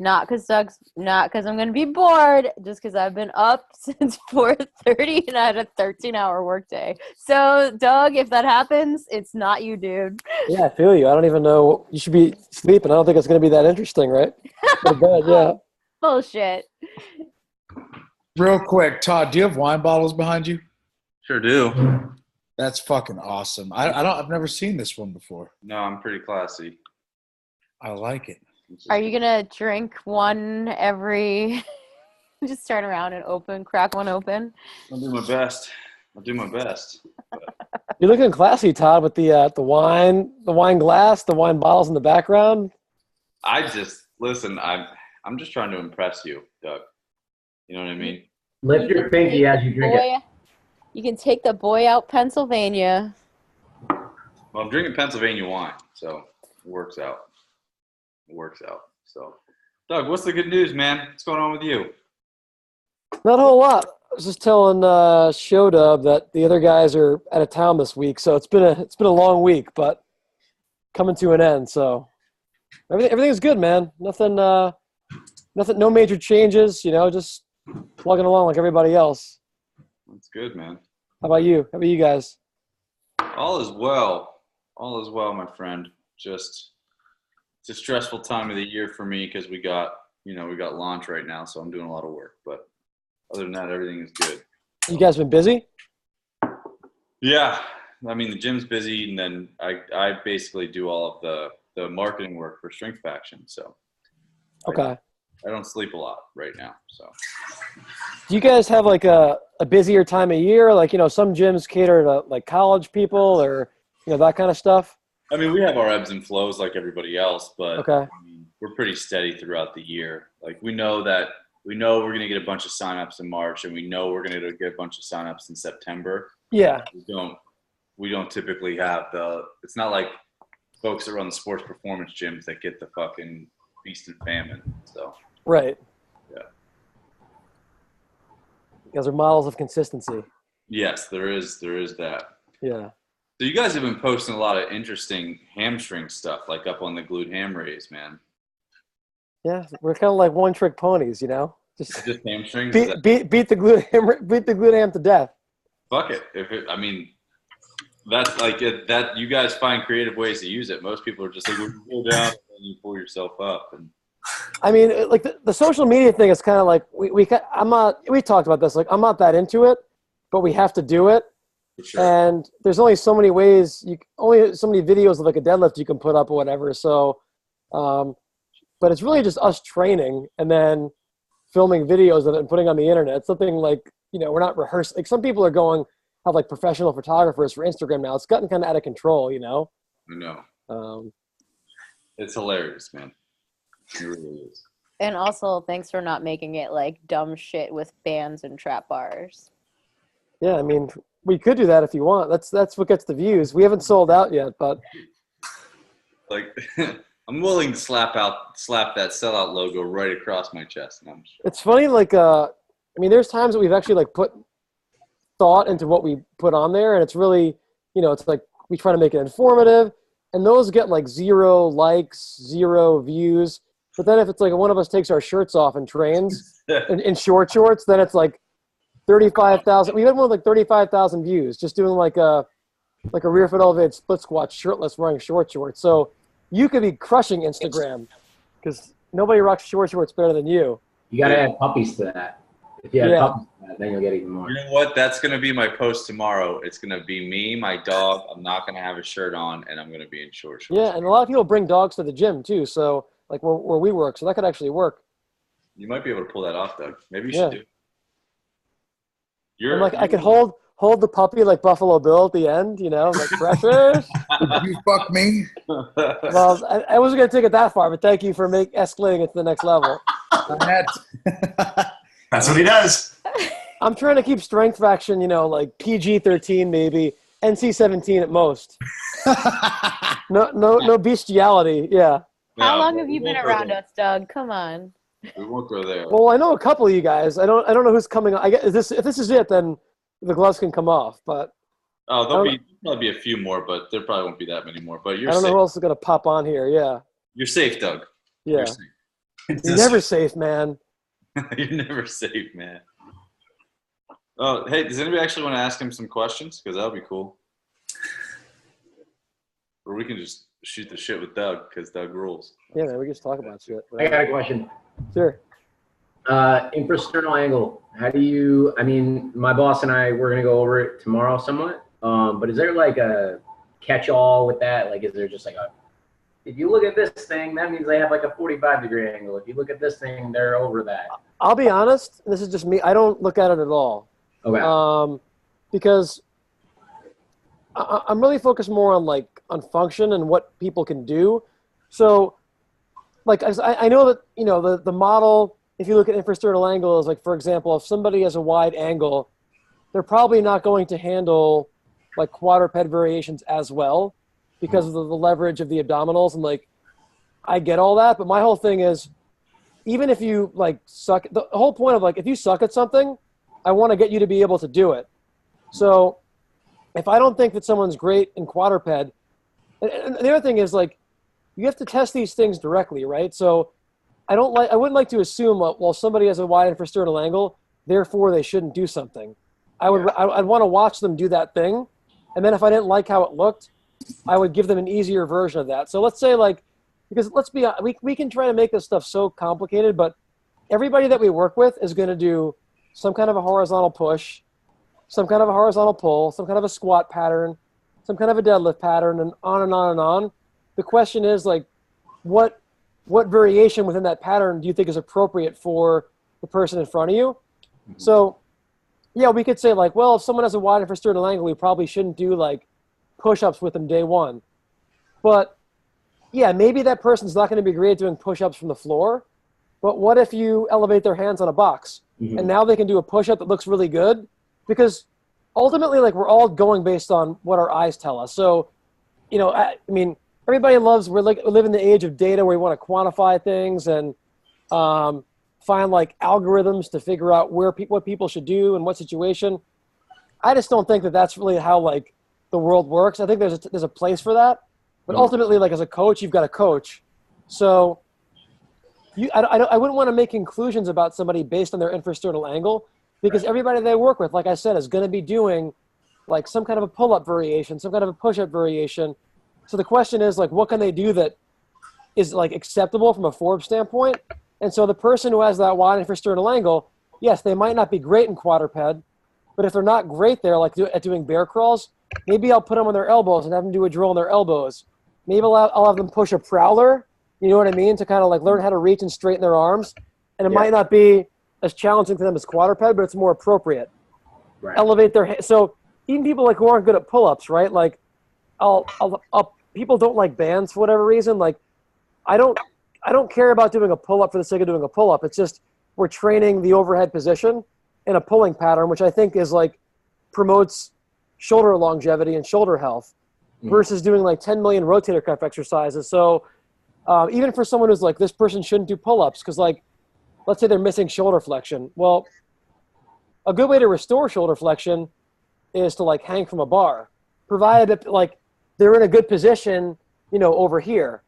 Not because I'm gonna be bored, just because I've been up since 4:30 and I had a 13-hour workday. So, Doug, if that happens, it's not you, dude. Yeah, I feel you. I don't even know. You should be sleeping. I don't think it's going to be that interesting, right? Go to bed, yeah. Bullshit. Real quick, Todd, do you have wine bottles behind you? Sure do. That's fucking awesome. I've never seen this one before. No, I'm pretty classy. I like it. Are you gonna drink one every? Just turn around and crack one open. I'll do my best. You're looking classy, Todd, with the wine glass, the wine bottles in the background. Listen. I'm just trying to impress you, Doug. You know what I mean? Lift your pinky as you drink it. You can take the boy out Pennsylvania. Well, I'm drinking Pennsylvania wine, so it works out. So, Doug, what's the good news, man? What's going on with you? Not a whole lot. I was just telling Showdub that the other guys are out of town this week, so it's been a long week, but coming to an end. So everything's good, man. Nothing. No major changes. Just plugging along like everybody else. That's good, man. How about you? How about you guys? All is well, my friend. Just it's a stressful time of the year for me because we got launch right now, so I'm doing a lot of work. But other than that, everything is good. You guys been busy? Yeah, I mean the gym's busy, and then I basically do all of the marketing work for Strength Faction. So okay. I don't sleep a lot right now. So do you guys have like a busier time of year? Like some gyms cater to like college people or that kind of stuff. I mean, we have our ebbs and flows like everybody else, but okay. I mean, we're pretty steady throughout the year. Like we know we're going to get a bunch of signups in March, and we know we're going to get a bunch of signups in September. Yeah. We don't typically have it's not like folks that run the sports performance gyms that get the fucking feast and famine. So. Right. Yeah. You guys are models of consistency. Yes, there is that. Yeah. So you guys have been posting a lot of interesting hamstring stuff, like up on the glute ham raise, man. Yeah, we're kind of like one-trick ponies, Just hamstrings. Beat the glute ham to death. Fuck it. That's like that. You guys find creative ways to use it. Most people are just like, you go down and you pull yourself up. And I mean, like the social media thing is kind of like we talked about this. Like I'm not that into it, but we have to do it. Sure. And there's only so many ways only so many videos of like a deadlift you can put up or whatever. So, but it's really just us training and then filming videos of it and putting on the internet. It's something like, we're not rehearsing. Like some people are have like professional photographers for Instagram now. It's gotten kind of out of control, I know. It's hilarious, man. It really is. And also, thanks for not making it like dumb shit with bands and trap bars. Yeah, I mean, we could do that if you want. That's what gets the views. We haven't sold out yet, but like I'm willing to slap that sellout logo right across my chest. No, I'm sure. It's funny, like I mean, there's times that we've actually like put thought into what we put on there, and it's really, it's like we try to make it informative, and those get like 0 likes, 0 views. But then if it's like one of us takes our shirts off and trains in short shorts, then it's like 35,000. We had one with like 35,000 views just doing like a rear foot elevated split squat shirtless wearing short shorts. So you could be crushing Instagram because nobody rocks short shorts better than you. You got to add puppies to that. If you add puppies to that, then you'll get even more. You know what? That's going to be my post tomorrow. It's going to be me, my dog. I'm not going to have a shirt on, and I'm going to be in short shorts. Yeah, and a lot of people bring dogs to the gym too. So like where we work, so that could actually work. You might be able to pull that off, Doug. Maybe you should do. I could hold the puppy like Buffalo Bill at the end, like pressure. You fuck me. Well, I wasn't going to take it that far, but thank you for escalating it to the next level. That's what he does. I'm trying to keep Strength Faction, like PG-13 maybe, NC-17 at most. No bestiality, yeah. How long have you been around us, Doug? Come on. We won't go there. Well, I know a couple of you guys. I don't know who's coming. I guess if this is it, then the gloves can come off. But there'll probably be a few more, but there probably won't be that many more. But I don't know who else is gonna pop on here. Yeah. You're safe, Doug. Yeah. You're safe. You're never safe, man. You're never safe, man. Oh, hey, does anybody actually want to ask him some questions? Because that would be cool. Or we can just shoot the shit with Doug, because Doug rules. Yeah, man, we just talk about shit. I got a question. Sure. Infrasternal angle. How do you, I mean, my boss and I, we're going to go over it tomorrow somewhat. But is there like a catch-all with that? Like, is there just like a, if you look at this thing, that means they have like a 45-degree angle. If you look at this thing, they're over that. I'll be honest, this is just me. I don't look at it at all. Okay. Because I'm really focused more on function and what people can do. So, like, I know that, you know, the model, if you look at infrasternal angle, is like, for example, if somebody has a wide angle, they're probably not going to handle like quadruped variations as well because of the leverage of the abdominals. And like, I get all that, but my whole thing is, even if you like suck, the whole point of like, if you suck at something, I want to get you to be able to do it. So if I don't think that someone's great in quadruped, and the other thing is like, you have to test these things directly, right? So I wouldn't like to assume, well, somebody has a wide infrasternal angle, therefore they shouldn't do something. I'd want to watch them do that thing. And then if I didn't like how it looked, I would give them an easier version of that. So let's say like, because let's be honest, we can try to make this stuff so complicated, but everybody that we work with is going to do some kind of a horizontal push, some kind of a horizontal pull, some kind of a squat pattern, some kind of a deadlift pattern, and on and on and on. The question is like, what variation within that pattern do you think is appropriate for the person in front of you? So yeah, we could say like, well, if someone has a wide infrasternal angle, we probably shouldn't do like push-ups with them day one. But yeah, maybe that person's not going to be great at doing push-ups from the floor. But what if you elevate their hands on a box and now they can do a push-up that looks really good? Because ultimately, like, we're all going based on what our eyes tell us. So, you know, I mean, everybody loves, we live in the age of data where we want to quantify things and find like algorithms to figure out what people should do in what situation. I just don't think that that's really how like the world works. I think there's a place for that, but ultimately, like, as a coach, you've got a coach. So I wouldn't want to make conclusions about somebody based on their infrasternal angle, because everybody they work with, like I said, is going to be doing like some kind of a pull-up variation, some kind of a push-up variation. So the question is like, what can they do that is like acceptable from a form standpoint? And so the person who has that wide infrasternal angle, yes, they might not be great in quadruped, but if they're not great there, like at doing bear crawls, maybe I'll put them on their elbows and have them do a drill on their elbows. Maybe I'll have them push a prowler, you know what I mean, to kind of like learn how to reach and straighten their arms. And it might not be as challenging for them as quadruped, but it's more appropriate. Right. Elevate their hands. So even people like who aren't good at pull-ups, right? Like people don't like bands for whatever reason. Like I don't care about doing a pull-up for the sake of doing a pull-up. It's just we're training the overhead position in a pulling pattern, which I think is like promotes shoulder longevity and shoulder health versus doing like 10 million rotator cuff exercises. So even for someone who's like, this person shouldn't do pull-ups because like, let's say they're missing shoulder flexion. Well, a good way to restore shoulder flexion is to like hang from a bar, provided that like they're in a good position, you know, over here.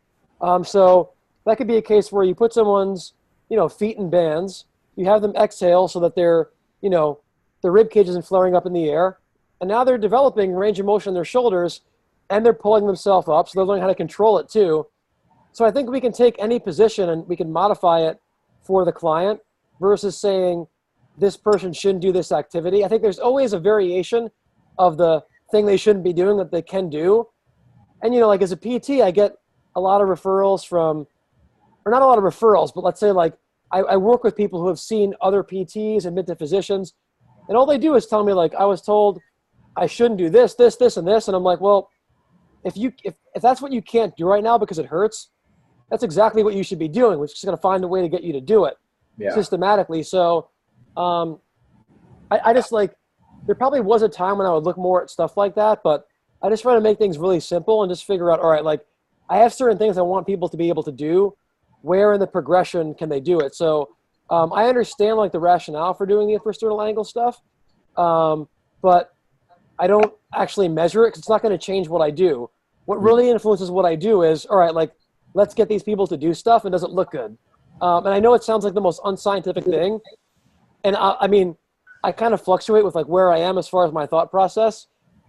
So that could be a case where you put someone's, you know, feet in bands, you have them exhale so that their, you know, the rib cage isn't flaring up in the air. And now they're developing range of motion in their shoulders and they're pulling themselves up. So they're learning how to control it too. So I think we can take any position and we can modify it for the client versus saying this person shouldn't do this activity. I think there's always a variation of the thing they shouldn't be doing that they can do. And, you know, like as a PT, I get a lot of referrals from, or not a lot of referrals, but let's say like I work with people who have seen other PTs and been to physicians, and all they do is tell me like, I was told I shouldn't do this, this, this, and this. And I'm like, well, if that's what you can't do right now because it hurts, that's exactly what you should be doing. We're just going to find a way to get you to do it systematically. So I just like, there probably was a time when I would look more at stuff like that, but I just try to make things really simple and just figure out, all right, like I have certain things I want people to be able to do. Where in the progression can they do it? So I understand like the rationale for doing the infrasternal angle stuff, but I don't actually measure it because it's not going to change what I do. What really influences what I do is, all right, like let's get these people to do stuff and does it look good? And I know it sounds like the most unscientific thing. And I mean, I kind of fluctuate with like where I am as far as my thought process.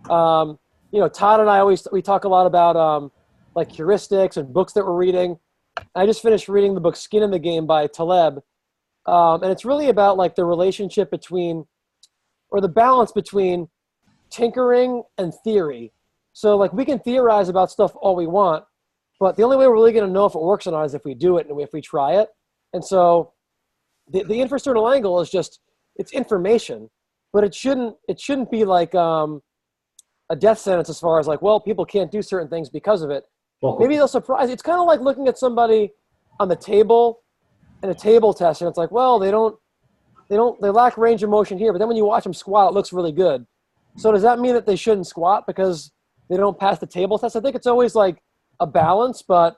Todd and I we talk a lot about like heuristics and books that we're reading. I just finished reading the book Skin in the Game by Taleb. And it's really about like the relationship between, or the balance between tinkering and theory. So like we can theorize about stuff all we want, but the only way we're really going to know if it works or not is if we do it and if we try it. And so the infrasternal angle is just, it's information, but it shouldn't be like a death sentence as far as like, well, people can't do certain things because of it. Well, Maybe they'll surprise you. It's kind of like looking at somebody on the table in a table test, and it's like, well, they lack range of motion here, but then when you watch them squat, it looks really good. So does that mean that they shouldn't squat because they don't pass the table test? I think it's always like a balance, but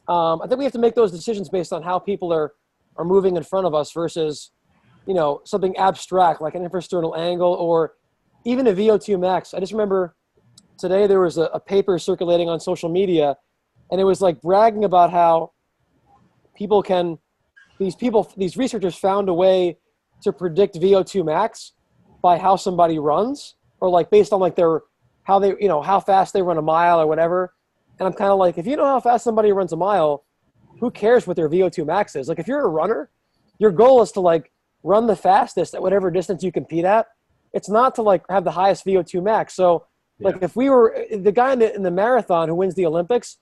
I think we have to make those decisions based on how people are moving in front of us versus, something abstract like an infrasternal angle or even a VO2 max. I just remember today there was a paper circulating on social media, and it was like bragging about how these researchers found a way to predict VO2 max by how somebody runs, or like based on like how fast they run a mile or whatever. And I'm kind of like, if you know how fast somebody runs a mile, who cares what their VO2 max is? Like if you're a runner, your goal is to like run the fastest at whatever distance you compete at. It's not to like have the highest VO2 max. So like if we were the guy in the marathon who wins the Olympics,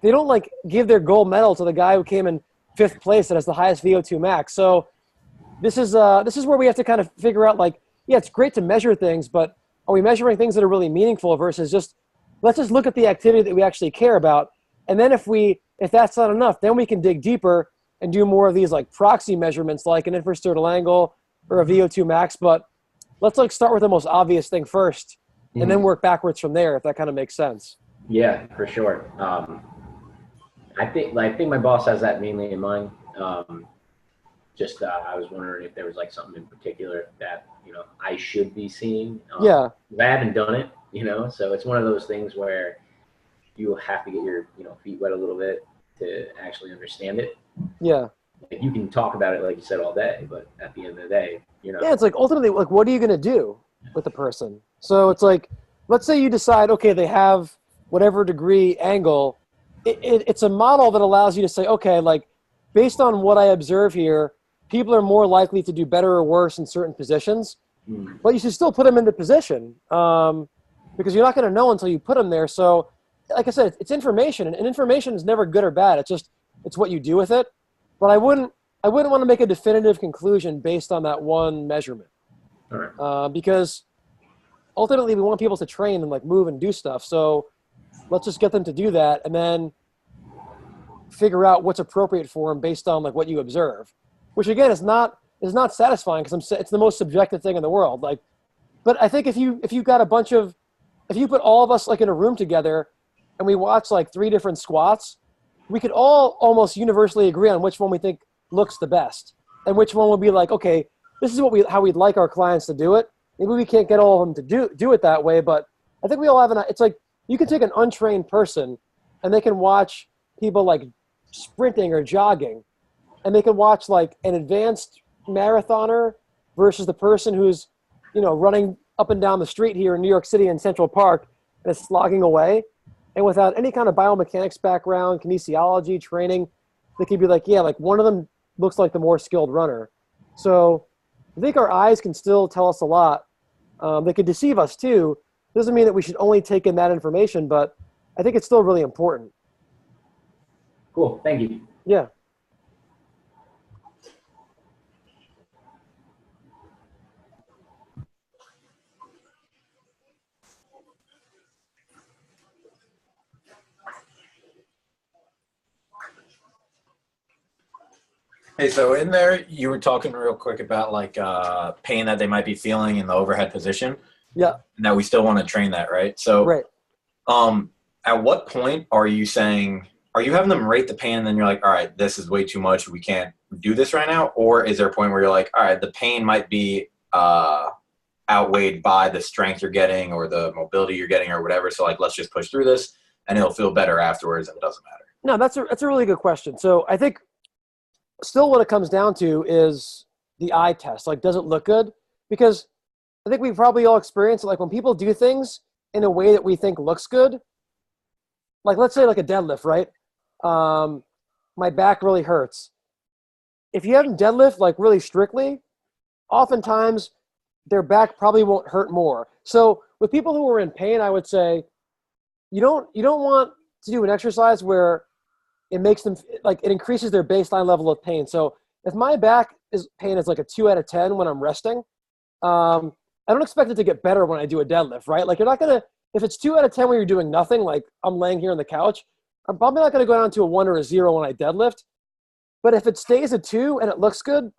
they don't like give their gold medal to the guy who came in 5th place that has the highest VO2 max. So this is where we have to kind of figure out like, yeah, it's great to measure things, but are we measuring things that are really meaningful versus let's just look at the activity that we actually care about. And then if that's not enough, then we can dig deeper and do more of these like proxy measurements like an infrasternal angle or a VO2 max. But let's like start with the most obvious thing first and then work backwards from there, if that kind of makes sense. Yeah, for sure. I think my boss has that mainly in mind. I was wondering if there was like something in particular that, I should be seeing. I haven't done it, so it's one of those things where you have to get your, feet wet a little bit to actually understand it. Yeah. You can talk about it, like you said, all day, but at the end of the day, Yeah, it's like ultimately, like, what are you going to do with the person? So it's like, let's say you decide, okay, they have whatever degree angle. It's a model that allows you to say, okay, like, based on what I observe here, people are more likely to do better or worse in certain positions. But you should still put them in the position because you're not going to know until you put them there. So, like I said, it's information, and information is never good or bad. It's what you do with it. But I wouldn't want to make a definitive conclusion based on that one measurement. All right. Because ultimately we want people to train and like move and do stuff. So let's just get them to do that and then figure out what's appropriate for them based on like what you observe, which again is not satisfying because it's the most subjective thing in the world. Like, but I think if you put all of us like in a room together and we watch like 3 different squats, we could all almost universally agree on which one we think looks the best and which one would be like, okay, this is how we'd like our clients to do it. Maybe we can't get all of them to do it that way, but I think we all have it's like you can take an untrained person and they can watch people like sprinting or jogging, and they can watch like an advanced marathoner versus the person who's, running up and down the street here in New York City in Central Park and is slogging away. And without any kind of biomechanics background, kinesiology, training, they could be like, yeah, like one of them looks like the more skilled runner. So I think our eyes can still tell us a lot. They could deceive us too. Doesn't mean that we should only take in that information, but I think it's still really important. Cool. Thank you. Yeah. Hey, so in there, you were talking real quick about like pain that they might be feeling in the overhead position. Yeah. And that we still want to train that, right? So, right. At what point are you having them rate the pain and then you're like, all right, this is way too much. We can't do this right now. Or is there a point where you're like, all right, the pain might be outweighed by the strength you're getting or the mobility you're getting or whatever. So like, let's just push through this and it'll feel better afterwards and it doesn't matter. No, that's a really good question. So I think still what it comes down to is the eye test. Like, does it look good? Because I think we probably all experience it. Like when people do things in a way that we think looks good, like let's say like a deadlift, right? My back really hurts. If you haven't deadlift like really strictly, oftentimes their back probably won't hurt more. So with people who are in pain, I would say you don't want to do an exercise where it makes them like it increases their baseline level of pain. So if my back pain is like a 2 out of 10 when I'm resting, I don't expect it to get better when I do a deadlift, right? Like you're not gonna, if it's 2 out of 10 when you're doing nothing, like I'm laying here on the couch, I'm probably not gonna go down to a 1 or a 0 when I deadlift. But if it stays a 2 and it looks good,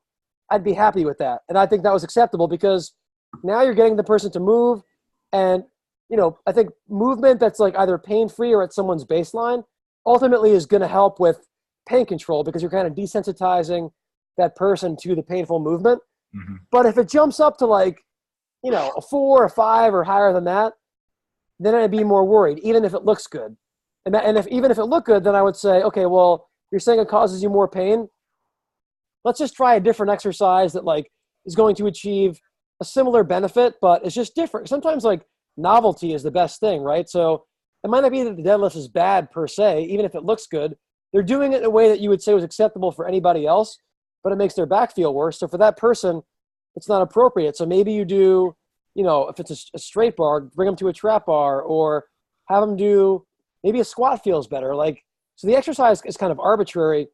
I'd be happy with that. And I think that was acceptable because now you're getting the person to move. And, I think movement that's like either pain-free or at someone's baseline ultimately is going to help with pain control because you're kind of desensitizing that person to the painful movement. Mm-hmm. But if it jumps up to like, a 4 or 5 or higher than that, then I'd be more worried, even if it looks good. Even if it looked good, then I would say, okay, well, you're saying it causes you more pain. Let's just try a different exercise that like is going to achieve a similar benefit, but it's just different. Sometimes like novelty is the best thing, right? So it might not be that the deadlift is bad per se, even if it looks good. They're doing it in a way that you would say was acceptable for anybody else, but it makes their back feel worse. So for that person, it's not appropriate. So maybe you do, if it's a straight bar, bring them to a trap bar or have them do, maybe a squat feels better. Like, so the exercise is kind of arbitrary,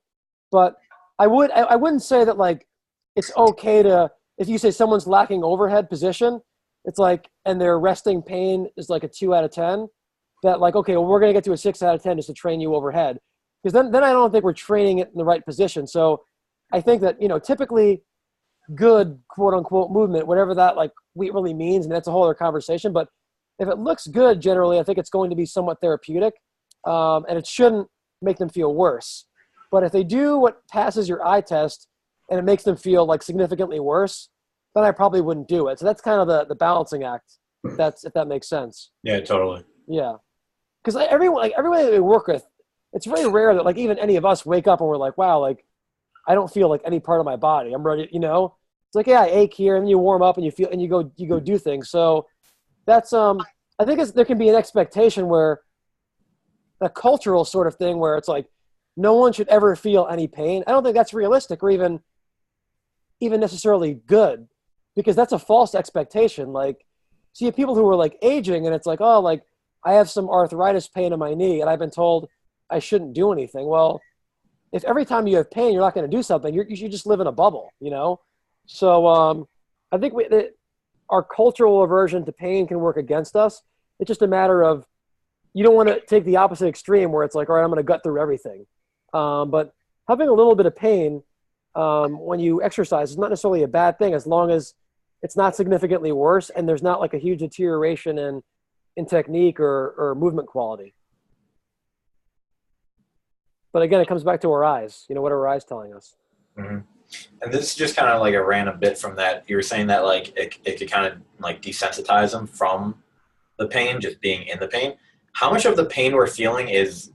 but I wouldn't say that like it's okay to, if you say someone's lacking overhead position, it's like, and their resting pain is like a 2 out of 10, that like, okay, well, we're going to get to a 6 out of 10 just to train you overhead. Because then I don't think we're training it in the right position. So I think that, typically good quote unquote movement, whatever that like really means, and that's a whole other conversation. But if it looks good, generally, I think it's going to be somewhat therapeutic, and it shouldn't make them feel worse. But if they do what passes your eye test and it makes them feel like significantly worse, then I probably wouldn't do it. So that's kind of the balancing act. If that makes sense. Yeah, totally. Yeah, because everyone that we work with, it's very rare that like even any of us wake up and we're like, wow, like I don't feel like any part of my body. I'm ready. It's like, yeah, I ache here, and then you warm up and you go do things. So that's I think there can be an expectation where a cultural sort of thing where it's like no one should ever feel any pain. I don't think that's realistic or even necessarily good, because that's a false expectation. Like, so you have people who are like aging and it's like, oh, like I have some arthritis pain in my knee and I've been told I shouldn't do anything. Well, if every time you have pain, you're not going to do something, you should just live in a bubble, So I think our cultural aversion to pain can work against us. It's just a matter of, you don't want to take the opposite extreme where it's like, all right, I'm going to gut through everything. But having a little bit of pain when you exercise is not necessarily a bad thing, as long as it's not significantly worse and there's not like a huge deterioration in technique or movement quality. But again, it comes back to our eyes. What are our eyes telling us? Mm-hmm. And this is just kind of like a random bit from that. You were saying that like it could kind of like desensitize them from the pain, just being in the pain. How much of the pain we're feeling is,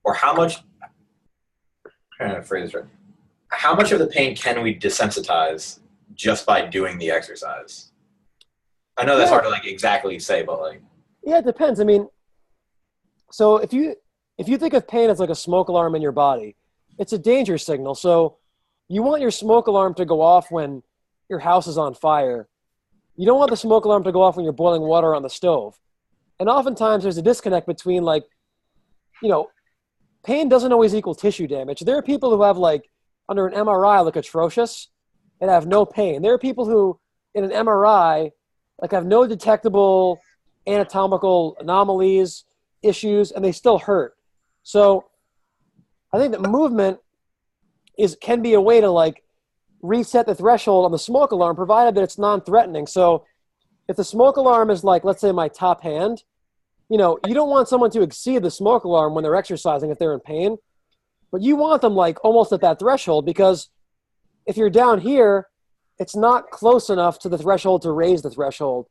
or how much, I'm trying to phrase this right, how much of the pain can we desensitize just by doing the exercise? I know that's hard to like exactly say, but like. Yeah, it depends. I mean, so if you think of pain as like a smoke alarm in your body, it's a danger signal. So you want your smoke alarm to go off when your house is on fire. You don't want the smoke alarm to go off when you're boiling water on the stove. And oftentimes there's a disconnect between like, pain doesn't always equal tissue damage. There are people who have like under an MRI look atrocious and have no pain. There are people who in an MRI like have no detectable anatomical anomalies, issues, and they still hurt. So I think that movement can be a way to like reset the threshold on the smoke alarm, provided that it's non-threatening. So if the smoke alarm is like, let's say my top hand, you don't want someone to exceed the smoke alarm when they're exercising if they're in pain, but you want them like almost at that threshold, because if you're down here, it's not close enough to the threshold to raise the threshold.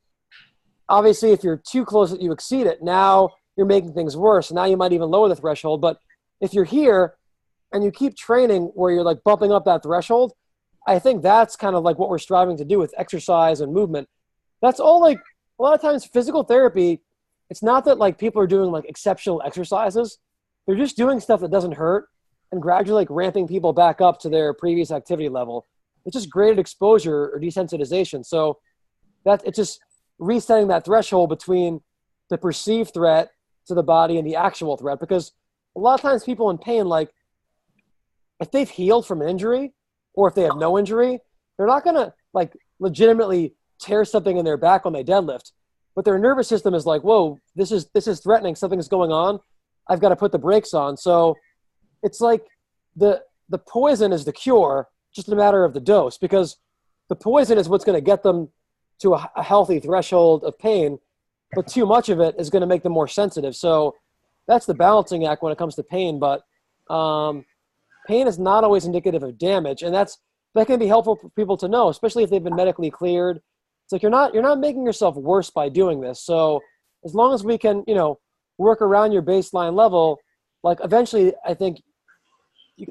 Obviously, if you're too close, you exceed it. Now you're making things worse. Now you might even lower the threshold. But if you're here, and you keep training where you're like bumping up that threshold, I think that's kind of like what we're striving to do with exercise and movement. That's all. Like a lot of times physical therapy, it's not that like people are doing like exceptional exercises. They're just doing stuff that doesn't hurt and gradually like ramping people back up to their previous activity level. It's just graded exposure or desensitization. So that it's just resetting that threshold between the perceived threat to the body and the actual threat. Because a lot of times people in pain, like if they've healed from an injury or if they have no injury, they're not going to like legitimately tear something in their back when they deadlift. But their nervous system is like, whoa, this is threatening. Something's going on. I've got to put the brakes on. So it's like the poison is the cure, just a matter of the dose, because the poison is what's going to get them to a healthy threshold of pain, but too much of it is going to make them more sensitive. So that's the balancing act when it comes to pain. But pain is not always indicative of damage, and that can be helpful for people to know, especially if they've been medically cleared. It's like you're not making yourself worse by doing this. So as long as we can, work around your baseline level, like eventually I think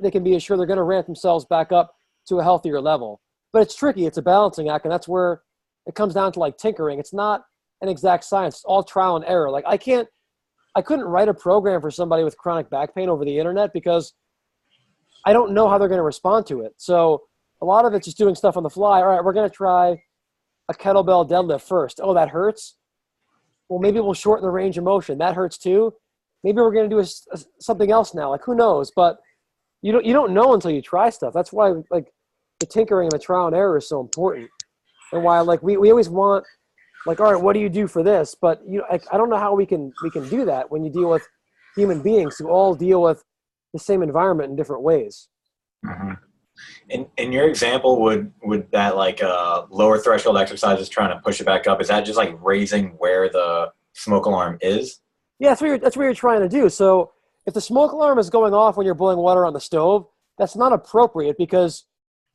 they can be assured they're going to ramp themselves back up to a healthier level. But it's tricky. It's a balancing act, and that's where it comes down to like tinkering. It's not an exact science. It's all trial and error. Like I couldn't write a program for somebody with chronic back pain over the internet because I don't know how they're going to respond to it. So a lot of it's just doing stuff on the fly. All right, we're going to try a kettlebell deadlift first. Oh, that hurts? Well, maybe we'll shorten the range of motion. That hurts too. Maybe we're going to do something else now. Like who knows? But you don't know until you try stuff. That's why like the tinkering and the trial and error is so important. And why like we always want like, all right, what do you do for this? But I don't know how we can do that when you deal with human beings who all deal with the same environment in different ways. Mm-hmm. In your example, would that like lower threshold exercises trying to push it back up, is that just like raising where the smoke alarm is? Yeah, that's what you're trying to do. So if the smoke alarm is going off when you're boiling water on the stove, that's not appropriate because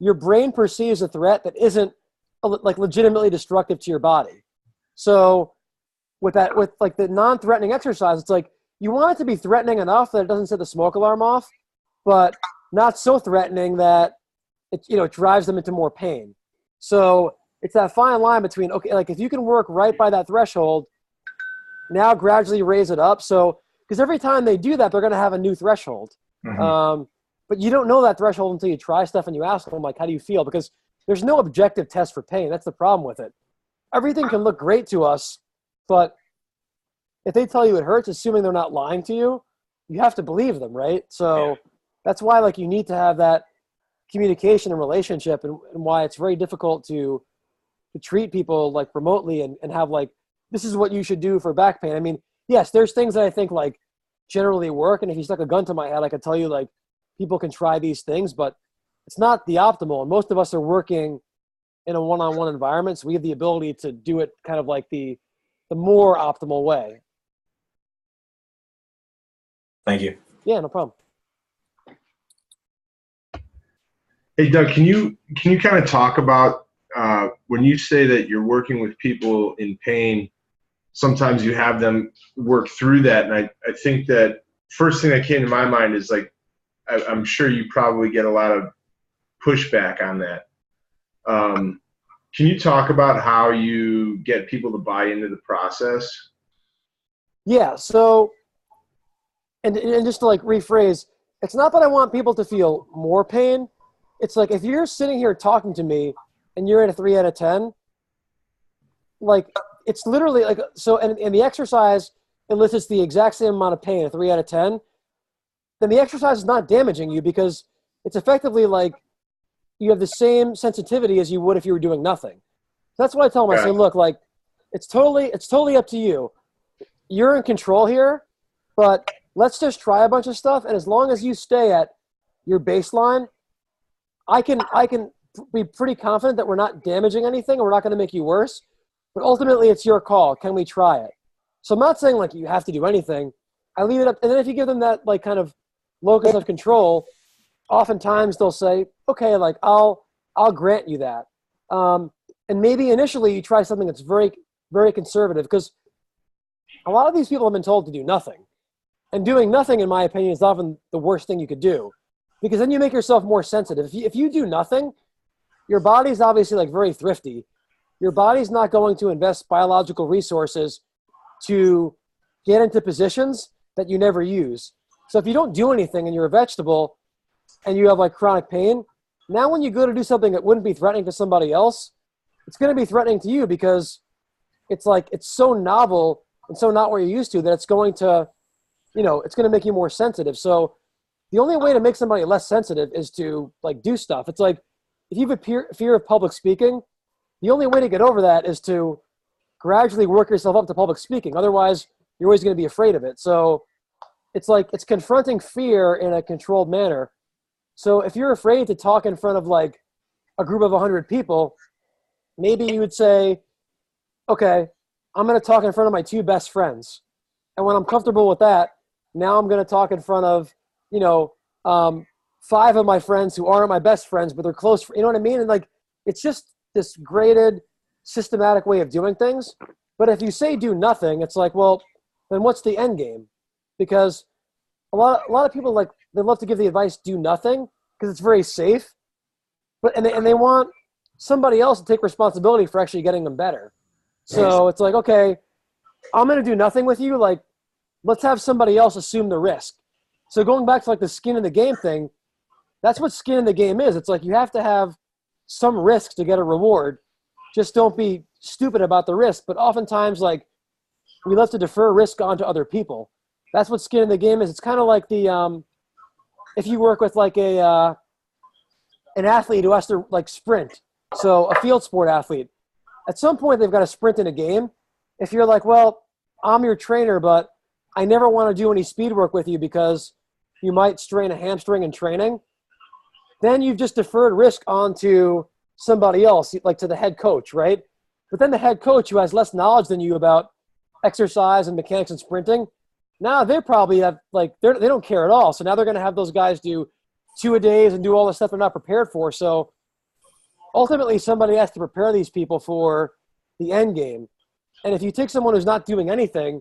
your brain perceives a threat that isn't like legitimately destructive to your body. So with like the non-threatening exercise, it's like you want it to be threatening enough that it doesn't set the smoke alarm off, but not so threatening that it drives them into more pain. So it's that fine line between, okay, like if you can work right by that threshold, now gradually raise it up. So because every time they do that, they're going to have a new threshold. Mm-hmm. But you don't know that threshold until you try stuff and you ask them, like, how do you feel? Because there's no objective test for pain. That's the problem with it. Everything can look great to us, but if they tell you it hurts, assuming they're not lying to you, you have to believe them, right? So that's why like you need to have that communication and relationship, and why it's very difficult to treat people like remotely and have like, this is what you should do for back pain. I mean, yes, there's things that I think like generally work, and if you stuck a gun to my head, I could tell you like people can try these things, but it's not the optimal. And most of us are working in a one-on-one environment, so we have the ability to do it kind of like the more optimal way. Thank you. Yeah, no problem. Hey, Doug, can you kind of talk about when you say that you're working with people in pain, sometimes you have them work through that. And I think that first thing that came to my mind is like, I'm sure you probably get a lot of pushback on that. Can you talk about how you get people to buy into the process? Yeah, so, and just to like rephrase, it's not that I want people to feel more pain. It's like if you're sitting here talking to me and you're at a 3 out of 10, like it's literally like, so, and the exercise elicits the exact same amount of pain, a 3 out of 10, then the exercise is not damaging you because it's effectively like you have the same sensitivity as you would if you were doing nothing. That's what I tell them. I say, look, like it's totally up to you. You're in control here, but let's just try a bunch of stuff. And as long as you stay at your baseline, I can be pretty confident that we're not damaging anything and we're not going to make you worse. But ultimately, it's your call. Can we try it? So I'm not saying like you have to do anything. I leave it up. And then if you give them that like kind of locus of control, oftentimes they'll say, okay, like I'll grant you that. And maybe initially you try something that's very, very conservative, because a lot of these people have been told to do nothing. And doing nothing, in my opinion, is often the worst thing you could do. because then you make yourself more sensitive. If you do nothing, your body's obviously like very thrifty. Your body's not going to invest biological resources to get into positions that you never use. So if you don't do anything and you're a vegetable and you have like chronic pain, now when you go to do something that wouldn't be threatening to somebody else, it's going to be threatening to you because it's like it's so novel and so not what you're used to that it's going to, it's going to make you more sensitive. So the only way to make somebody less sensitive is to like do stuff. It's like if you have a fear of public speaking, the only way to get over that is to gradually work yourself up to public speaking. Otherwise, you're always going to be afraid of it. So it's like it's confronting fear in a controlled manner. So if you're afraid to talk in front of like a group of 100 people, maybe you would say, okay, I'm going to talk in front of my 2 best friends. And when I'm comfortable with that, now I'm going to talk in front of, 5 of my friends who aren't my best friends, but they're close. You know what I mean? And like, it's just this graded, systematic way of doing things. But if you say do nothing, it's like, well, then what's the end game? Because a lot of people like they love to give the advice do nothing because it's very safe, and they want somebody else to take responsibility for actually getting them better. So it's like, okay, I'm gonna do nothing with you. Like, let's have somebody else assume the risk. So going back to like the skin in the game thing, that's what skin in the game is. It's like you have to have some risk to get a reward. Just don't be stupid about the risk. But oftentimes, like, we love to defer risk onto other people. That's what skin in the game is. It's kind of like the if you work with like an athlete who has to like sprint. So a field sport athlete, at some point they've got to sprint in a game. If you're like, well, I'm your trainer, but I never want to do any speed work with you because you might strain a hamstring in training, then you've just deferred risk onto somebody else, like to the head coach, right? But then the head coach who has less knowledge than you about exercise and mechanics and sprinting, now they probably have like they don't care at all. So now they're going to have those guys do 2-a-days and do all the stuff they're not prepared for. So ultimately, somebody has to prepare these people for the end game. And if you take someone who's not doing anything,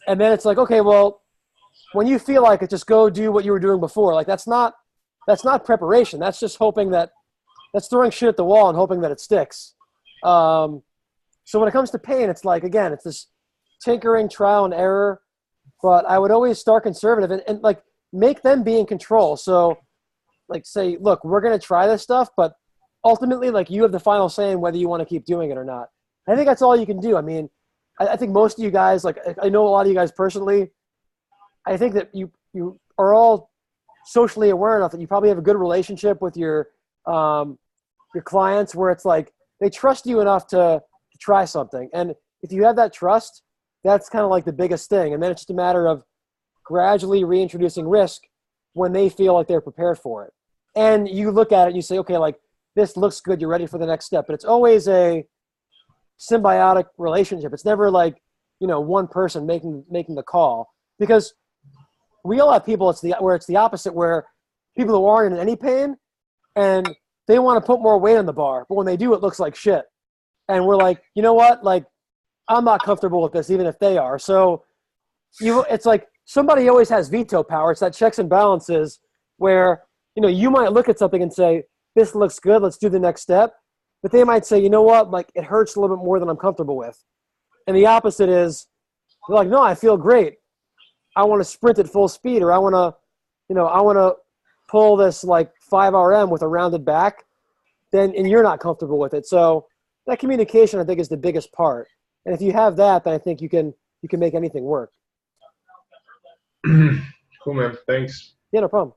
and then it's like, okay, well, when you feel like it, just go do what you were doing before. Like that's not preparation. That's just hoping that's throwing shit at the wall and hoping that it sticks. So when it comes to pain, it's like, again, it's this tinkering, trial and error. But I would always start conservative and like make them be in control. So like say, look, we're going to try this stuff, but ultimately like you have the final say in whether you want to keep doing it or not. I think that's all you can do. I mean, I think most of you guys, like I know a lot of you guys personally, I think that you are all socially aware enough that you probably have a good relationship with your clients where it's like they trust you enough to try something. And if you have that trust, that's kind of like the biggest thing. And then it's just a matter of gradually reintroducing risk when they feel like they're prepared for it. And you look at it and you say, okay, like this looks good. You're ready for the next step. But it's always a symbiotic relationship. It's never like, one person making the call, because we all have people where it's the opposite, where people who aren't in any pain and they want to put more weight on the bar, but when they do, it looks like shit. And we're like, you know what? Like, I'm not comfortable with this, even if they are. So it's like somebody always has veto power. It's that checks and balances where, you might look at something and say, this looks good, let's do the next step. But they might say, you know what? Like, it hurts a little bit more than I'm comfortable with. And the opposite is, they're like, no, I feel great. I want to sprint at full speed, or I want to pull this like 5 RM with a rounded back, and you're not comfortable with it. So that communication, I think, is the biggest part. And if you have that, then I think you can make anything work. Cool, man. Thanks. Yeah, no problem.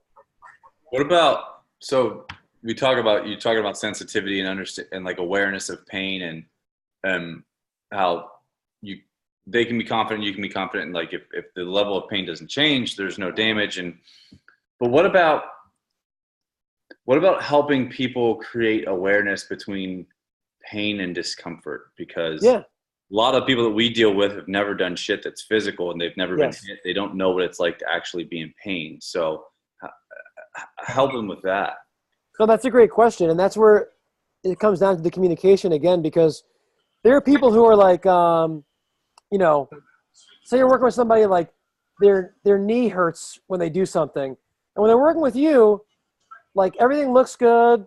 What about, so you talking about sensitivity and understand and like awareness of pain and how they can be confident, you can be confident, and like if the level of pain doesn't change, there's no damage. But what about helping people create awareness between pain and discomfort? Because a lot of people that we deal with have never done shit that's physical, and they've never been hit. They don't know what it's like to actually be in pain. So help them with that. No, that's a great question. And that's where it comes down to the communication again, because there are people who are like, say you're working with somebody like their knee hurts when they do something. And when they're working with you, like everything looks good,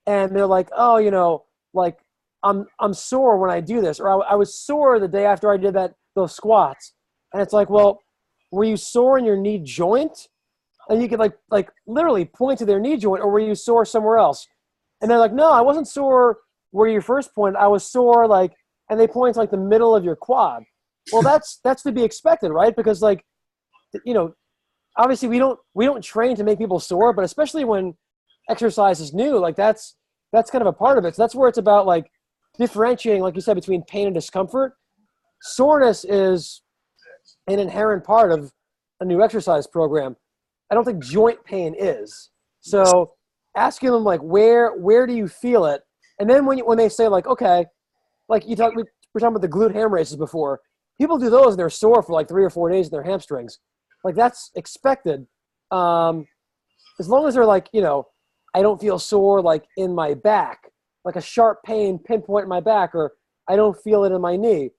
and they're like, oh, you know, like I'm sore when I do this, or I was sore the day after I did those squats, and it's like, well, were you sore in your knee joint? And you could like literally point to their knee joint, or were you sore somewhere else? And they're like, no, I wasn't sore where you first pointed. I was sore and they point to like the middle of your quad. Well, that's to be expected, right? Because like, you know, obviously we don't train to make people sore, but especially when exercise is new, like that's kind of a part of it. So that's where it's about like differentiating, like you said, between pain and discomfort. Soreness is an inherent part of a new exercise program. I don't think joint pain is. So asking them like, where do you feel it? And then when they say like, okay, like we were talking about the glute ham races before. People do those and they're sore for like 3 or 4 days in their hamstrings. Like that's expected. As long as they're like, you know, I don't feel sore like in my back, like a sharp pain pinpoint in my back, or I don't feel it in my knee.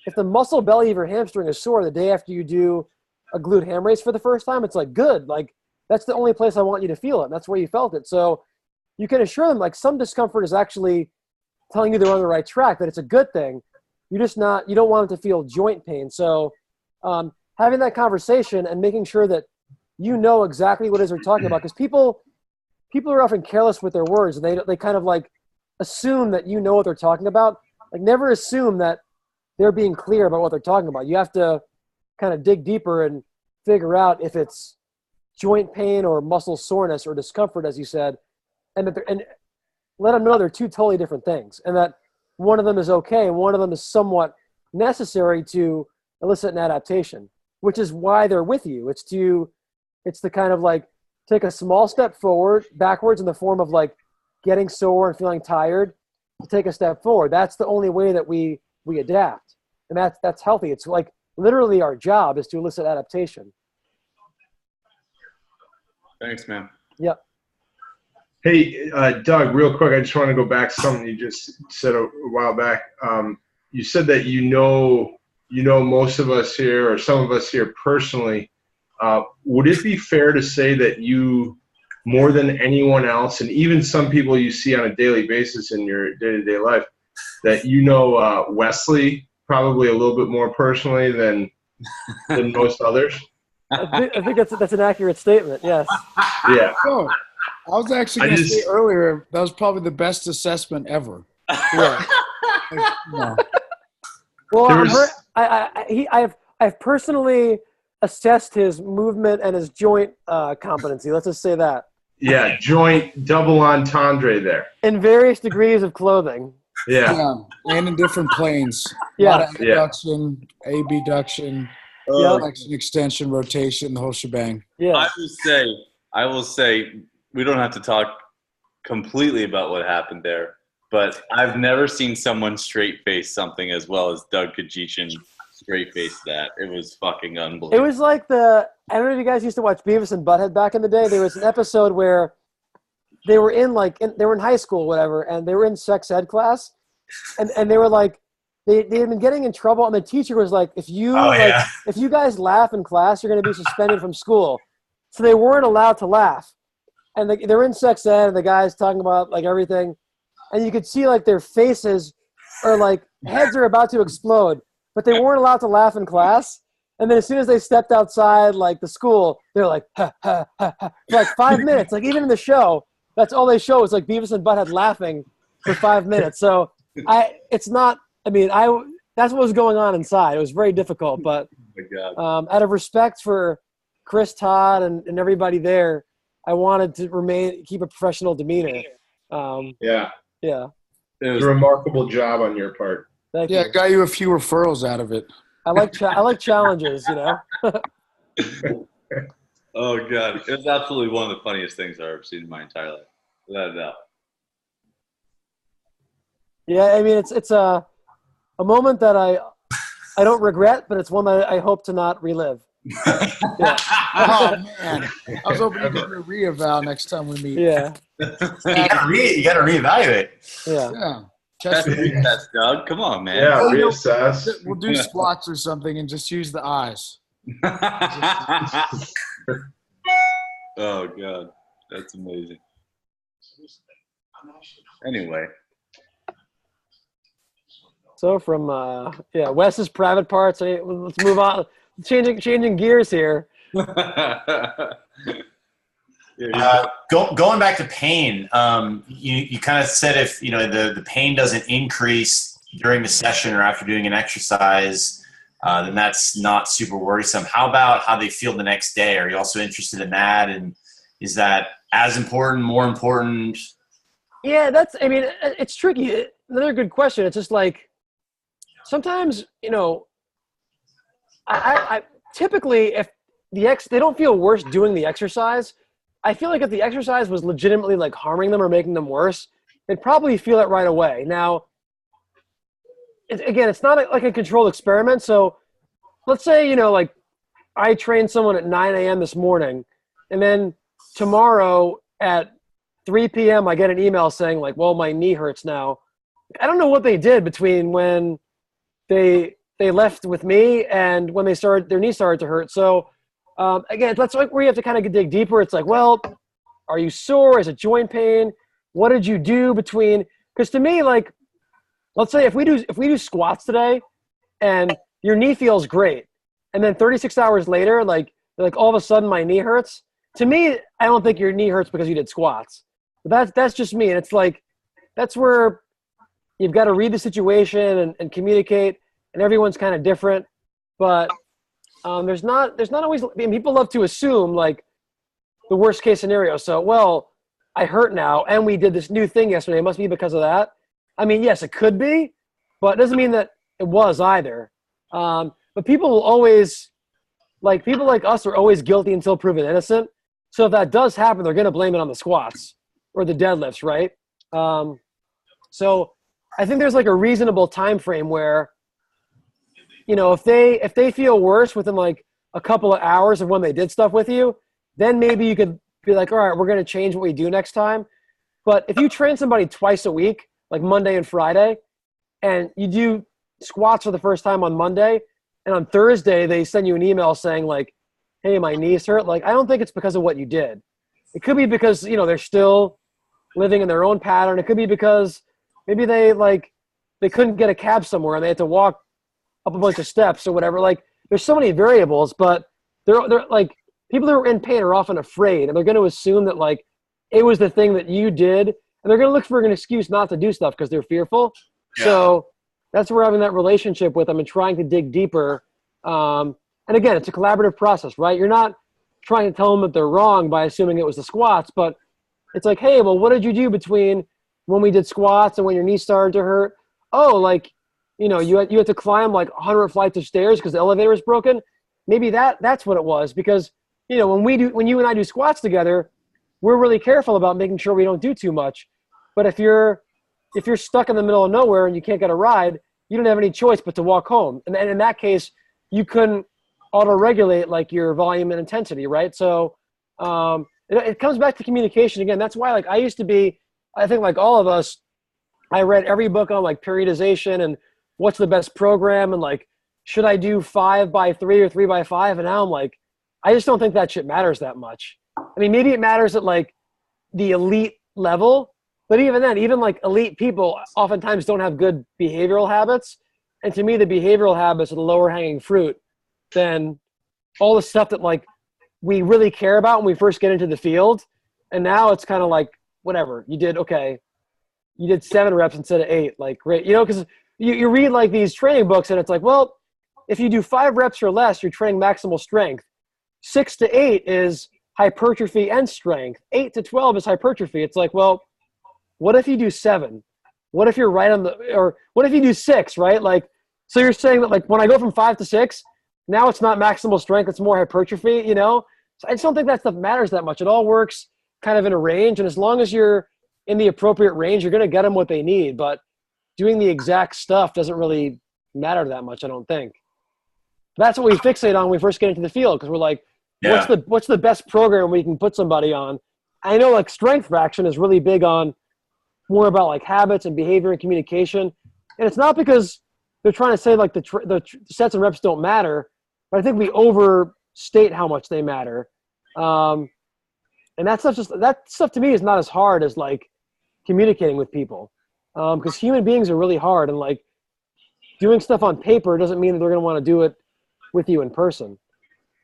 If the muscle belly of your hamstring is sore the day after you do a glute ham race for the first time, it's like, good. Like that's the only place I want you to feel it. And that's where you felt it. So you can assure them like some discomfort is actually telling you they're on the right track, that it's a good thing. You don't want them to feel joint pain. So having that conversation and making sure that you know exactly what it is they're talking about, because people are often careless with their words, and they kind of like assume that you know what they're talking about. Like never assume that they're being clear about what they're talking about. You have to kind of dig deeper and figure out if it's joint pain or muscle soreness or discomfort, as you said, and let them know they're two totally different things, and that one of them is okay and one of them is somewhat necessary to elicit an adaptation, which is why they're with you. It's to kind of like take a small step backwards in the form of like getting sore and feeling tired, to take a step forward. That's the only way that we adapt. And that's healthy. It's like literally our job is to elicit adaptation. Thanks, man. Yep. Hey, Doug, real quick, I just want to go back to something you just said a while back. You said that you know most of us here, or some of us here personally. Would it be fair to say that you, more than anyone else, and even some people you see on a daily basis in your day-to-day life, that you know Wesley probably a little bit more personally than most others? I think that's an accurate statement. Yes. Yeah. Oh, I was actually going to say earlier, that was probably the best assessment ever. Yeah. No. Well, I've personally assessed his movement and his joint competency. Let's just say that. Yeah, joint double entendre there. In various degrees of clothing. Yeah. And in different planes. Yeah. A lot of adduction, abduction, flexion, extension, rotation, the whole shebang. Yeah. I will say, we don't have to talk completely about what happened there, but I've never seen someone straight face something as well as Doug Kechijian straight face that. It was fucking unbelievable. It was like I don't know if you guys used to watch Beavis and Butthead back in the day. There was an episode where they were they were in high school, or whatever, and they were in sex ed class, and they were like, they had been getting in trouble, and the teacher was like, if you guys laugh in class, you're going to be suspended from school. So they weren't allowed to laugh. And they're in sex ed, and the guy's talking about like everything, and you could see like their faces are like heads are about to explode, but they weren't allowed to laugh in class. And then as soon as they stepped outside like the school, they're like ha ha ha ha for like 5 minutes. Like even in the show, that's all they show is like Beavis and Butthead laughing for 5 minutes. So that's what was going on inside. It was very difficult, but out of respect for Chris, Todd, and everybody there, I wanted to keep a professional demeanor. Yeah. Yeah. It was a remarkable job on your part. Thank you. Yeah, got you a few referrals out of it. I like challenges, you know. Oh God, it was absolutely one of the funniest things I've ever seen in my entire life, without a doubt. Yeah, I mean it's a moment that I don't regret, but it's one that I hope to not relive. Yeah. Oh man, I was hoping you could do a re-eval next time we meet. Yeah. You gotta reevaluate. Yeah. Yeah. That's retest, Doug. Come on, man. Yeah, reassess. We'll do squats or something and just use the eyes. Oh God, that's amazing. Anyway. So from Wes's private parts. Let's move on. Changing gears here. Going back to pain, you kind of said if the pain doesn't increase during the session or after doing an exercise, then that's not super worrisome. How about how they feel the next day? Are you also interested in that? And is that as important, more important? Yeah, it's tricky. Another good question. It's just like sometimes, I typically if they don't feel worse doing the exercise. I feel like if the exercise was legitimately like harming them or making them worse, they'd probably feel it right away. Now, it's not like a controlled experiment. So let's say, like I trained someone at 9 a.m. this morning, and then tomorrow at 3 p.m. I get an email saying like, well, my knee hurts now. I don't know what they did between when they left with me and when their knee started to hurt. So again, that's like where you have to kind of dig deeper. It's like, well, are you sore? Is it joint pain? What did you do between? Because to me, like, let's say if we do squats today, and your knee feels great, and then 36 hours later, like all of a sudden my knee hurts. To me, I don't think your knee hurts because you did squats. But that's just me, and it's like that's where you've got to read the situation and communicate, and everyone's kind of different, but. There's not always. I mean, people love to assume like the worst case scenario. So, well, I hurt now, and we did this new thing yesterday. It must be because of that. I mean, yes, it could be, but it doesn't mean that it was either. But people will always, like people like us, are always guilty until proven innocent. So if that does happen, they're going to blame it on the squats or the deadlifts, right? So I think there's like a reasonable time frame where. If they feel worse within like a couple of hours of when they did stuff with you, then maybe you could be like, all right, we're going to change what we do next time. But if you train somebody twice a week, like Monday and Friday, and you do squats for the first time on Monday, and on Thursday they send you an email saying like, hey, my knees hurt. Like, I don't think it's because of what you did. It could be because, they're still living in their own pattern. It could be because maybe they couldn't get a cab somewhere and they had to walk up a bunch of steps or whatever. Like, there's so many variables, but they're like people who are in pain are often afraid, and they're going to assume that like it was the thing that you did, and they're going to look for an excuse not to do stuff because they're fearful. Yeah. So that's where having that relationship with them and trying to dig deeper. And again, it's a collaborative process, right? You're not trying to tell them that they're wrong by assuming it was the squats, but it's like, hey, well, what did you do between when we did squats and when your knee started to hurt? Oh, like, you had to climb like 100 flights of stairs because the elevator was broken. Maybe that's what it was, because when you and I do squats together, we're really careful about making sure we don't do too much. But if you're stuck in the middle of nowhere and you can't get a ride, you don't have any choice but to walk home. And in that case, you couldn't auto-regulate like your volume and intensity, right? So it comes back to communication again. That's why like I used to be, I think like all of us, I read every book on like periodization and what's the best program, and like, should I do 5x3 or 3x5? And now I'm like, I just don't think that shit matters that much. I mean, maybe it matters at like the elite level, but even then, even like elite people oftentimes don't have good behavioral habits. And to me, the behavioral habits are the lower hanging fruit than all the stuff that like we really care about when we first get into the field. And now it's kind of like, whatever, you did 7 reps instead of 8, like great, because you read like these training books and it's like, well, if you do 5 reps or less, you're training maximal strength. 6 to 8 is hypertrophy and strength. 8 to 12 is hypertrophy. It's like, well, what if you do 7? What if you're right on or what if you do 6, right? Like, so you're saying that like when I go from 5 to 6, now it's not maximal strength, it's more hypertrophy, So I just don't think that stuff matters that much. It all works kind of in a range. And as long as you're in the appropriate range, you're going to get them what they need. But doing the exact stuff doesn't really matter that much, I don't think. That's what we fixate on when we first get into the field, because we're like, what's the best program we can put somebody on? I know like strength fraction is really big on more about like habits and behavior and communication. And it's not because they're trying to say like the sets and reps don't matter, but I think we overstate how much they matter. And that stuff to me is not as hard as like communicating with people. Because human beings are really hard, and like doing stuff on paper doesn't mean that they're going to want to do it with you in person.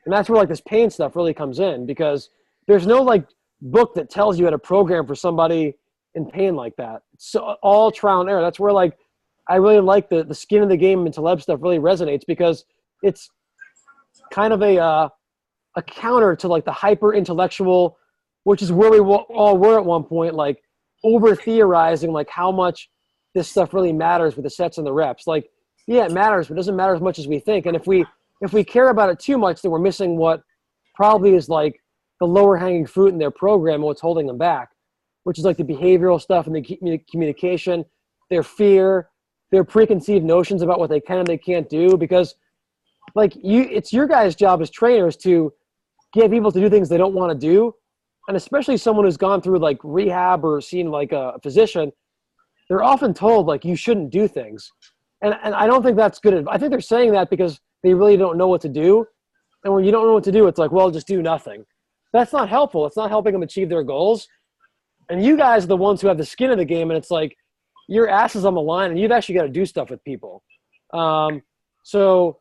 And that's where like this pain stuff really comes in, because there's no like book that tells you how to program for somebody in pain like that. It's so, all trial and error. That's where like I really like the skin of the game and Taleb stuff really resonates, because it's kind of a counter to like the hyper intellectual, which is where we all were at one point, like over theorizing like how much this stuff really matters with the sets and the reps. Like, yeah, it matters, but it doesn't matter as much as we think. And if we care about it too much, then we're missing what probably is like the lower hanging fruit in their program and what's holding them back, which is like the behavioral stuff and the communication, their fear, their preconceived notions about what they can and they can't do. Because like it's your guys' job as trainers to get people to do things they don't want to do. And especially someone who's gone through like rehab or seen like a physician, they're often told like you shouldn't do things. And I don't think that's good. I think they're saying that because they really don't know what to do. And when you don't know what to do, it's like, well, just do nothing. That's not helpful. It's not helping them achieve their goals. And you guys are the ones who have the skin of the game, and it's like your ass is on the line, and you've actually got to do stuff with people. So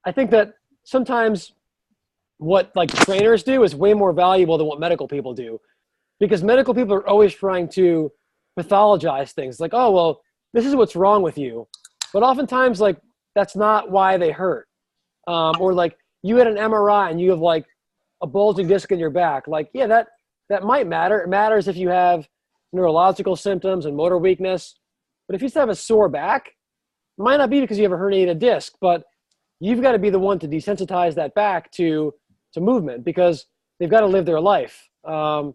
I think that sometimes what like trainers do is way more valuable than what medical people do, because medical people are always trying to pathologize things like, oh, well, this is what's wrong with you. But oftentimes like that's not why they hurt. Or like you had an MRI and you have like a bulging disc in your back. Like, yeah, that might matter. It matters if you have neurological symptoms and motor weakness. But if you just have a sore back, it might not be because you have a herniated disc, but you've got to be the one to desensitize that back to movement, because they've got to live their life. I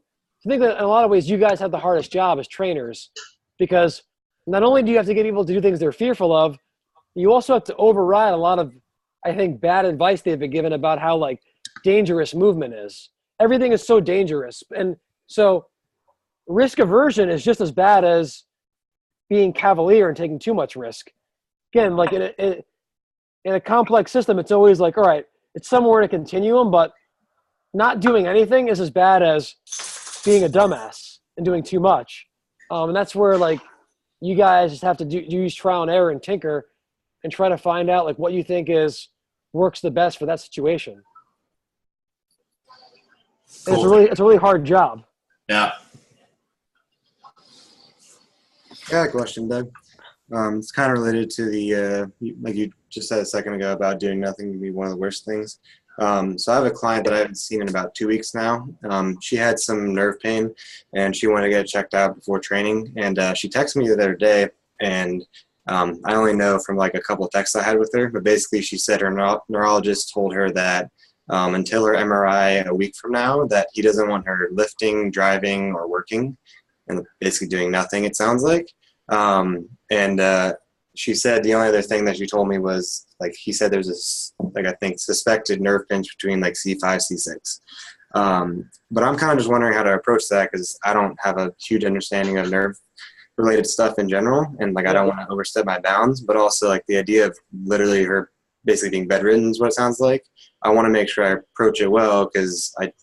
think that in a lot of ways you guys have the hardest job as trainers, because not only do you have to get people to do things they're fearful of, you also have to override a lot of, I think, bad advice they've been given about how like dangerous movement is. Everything is so dangerous. And so risk aversion is just as bad as being cavalier and taking too much risk. Again, like in a complex system, it's always like, all right, it's somewhere in a continuum, but not doing anything is as bad as being a dumbass and doing too much. And that's where like you guys just have to use trial and error and tinker and try to find out like what you think works the best for that situation. Cool. It's a really hard job. Yeah. I got a question, Doug. It's kind of related to the, like you just said a second ago about doing nothing can be one of the worst things. So I have a client that I haven't seen in about 2 weeks now. She had some nerve pain, and she wanted to get it checked out before training. And she texted me the other day, and I only know from like a couple of texts I had with her, but basically she said her neurologist told her that until her MRI a week from now, that he doesn't want her lifting, driving, or working, and basically doing nothing, it sounds like. She said the only other thing that she told me was like, he said there's this, like, I think suspected nerve pinch between like C5, C6. But I'm kind of just wondering how to approach that, because I don't have a huge understanding of nerve related stuff in general. And like, I don't want to overstep my bounds, but also like the idea of literally her basically being bedridden is what it sounds like. I want to make sure I approach it well, because I,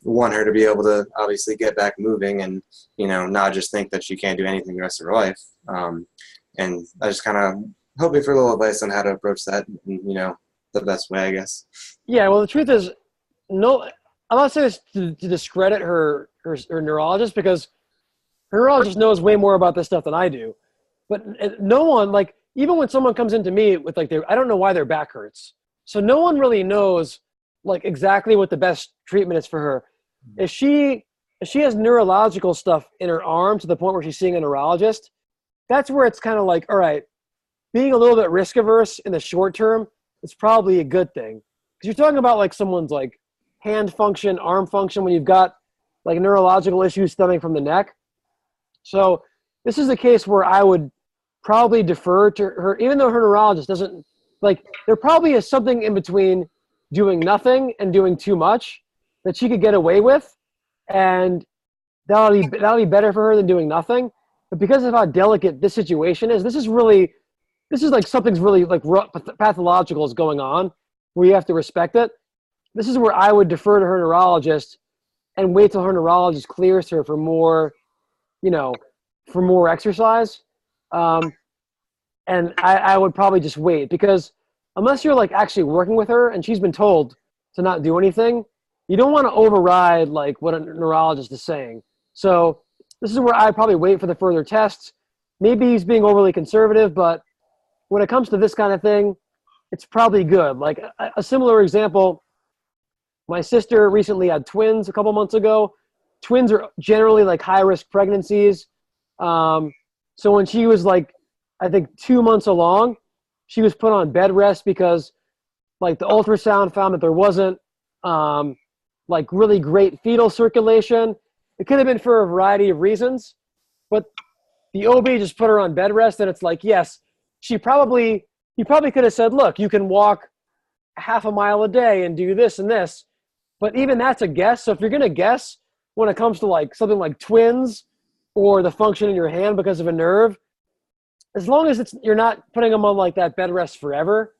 want her to be able to obviously get back moving and, not just think that she can't do anything the rest of her life. And I just kind of hoping for a little advice on how to approach that, the best way, I guess. Yeah, well, the truth is, no, I'm not saying this to discredit her neurologist, because her neurologist knows way more about this stuff than I do. But no one, like, even when someone comes into me with like I don't know why their back hurts. So no one really knows like exactly what the best treatment is for her. If she has neurological stuff in her arm to the point where she's seeing a neurologist, that's where it's kind of like, all right, being a little bit risk averse in the short term is probably a good thing. Because you're talking about like someone's like hand function, arm function, when you've got like neurological issues stemming from the neck. So this is a case where I would probably defer to her, even though her neurologist doesn't, like, there probably is something in between doing nothing and doing too much that she could get away with, and that'll be better for her than doing nothing. But because of how delicate this situation is, this is like something's really like pathological is going on, where you have to respect it. This is where I would defer to her neurologist and wait till her neurologist clears her for more for more exercise. And I would probably just wait, because unless you're like actually working with her and she's been told to not do anything, you don't want to override like what a neurologist is saying. So this is where I'd probably wait for the further tests. Maybe he's being overly conservative, but when it comes to this kind of thing, it's probably good. Like a similar example, my sister recently had twins a couple months ago. Twins are generally like high-risk pregnancies. So when she was like, I think 2 months along, she was put on bed rest because like the ultrasound found that there wasn't like really great fetal circulation. It could have been for a variety of reasons, but the OB just put her on bed rest, and it's like, yes, you probably could have said, look, you can walk half a mile a day and do this and this, but even that's a guess. So if you're going to guess when it comes to like something like twins or the function in your hand because of a nerve, as long as you're not putting them on like that bed rest forever,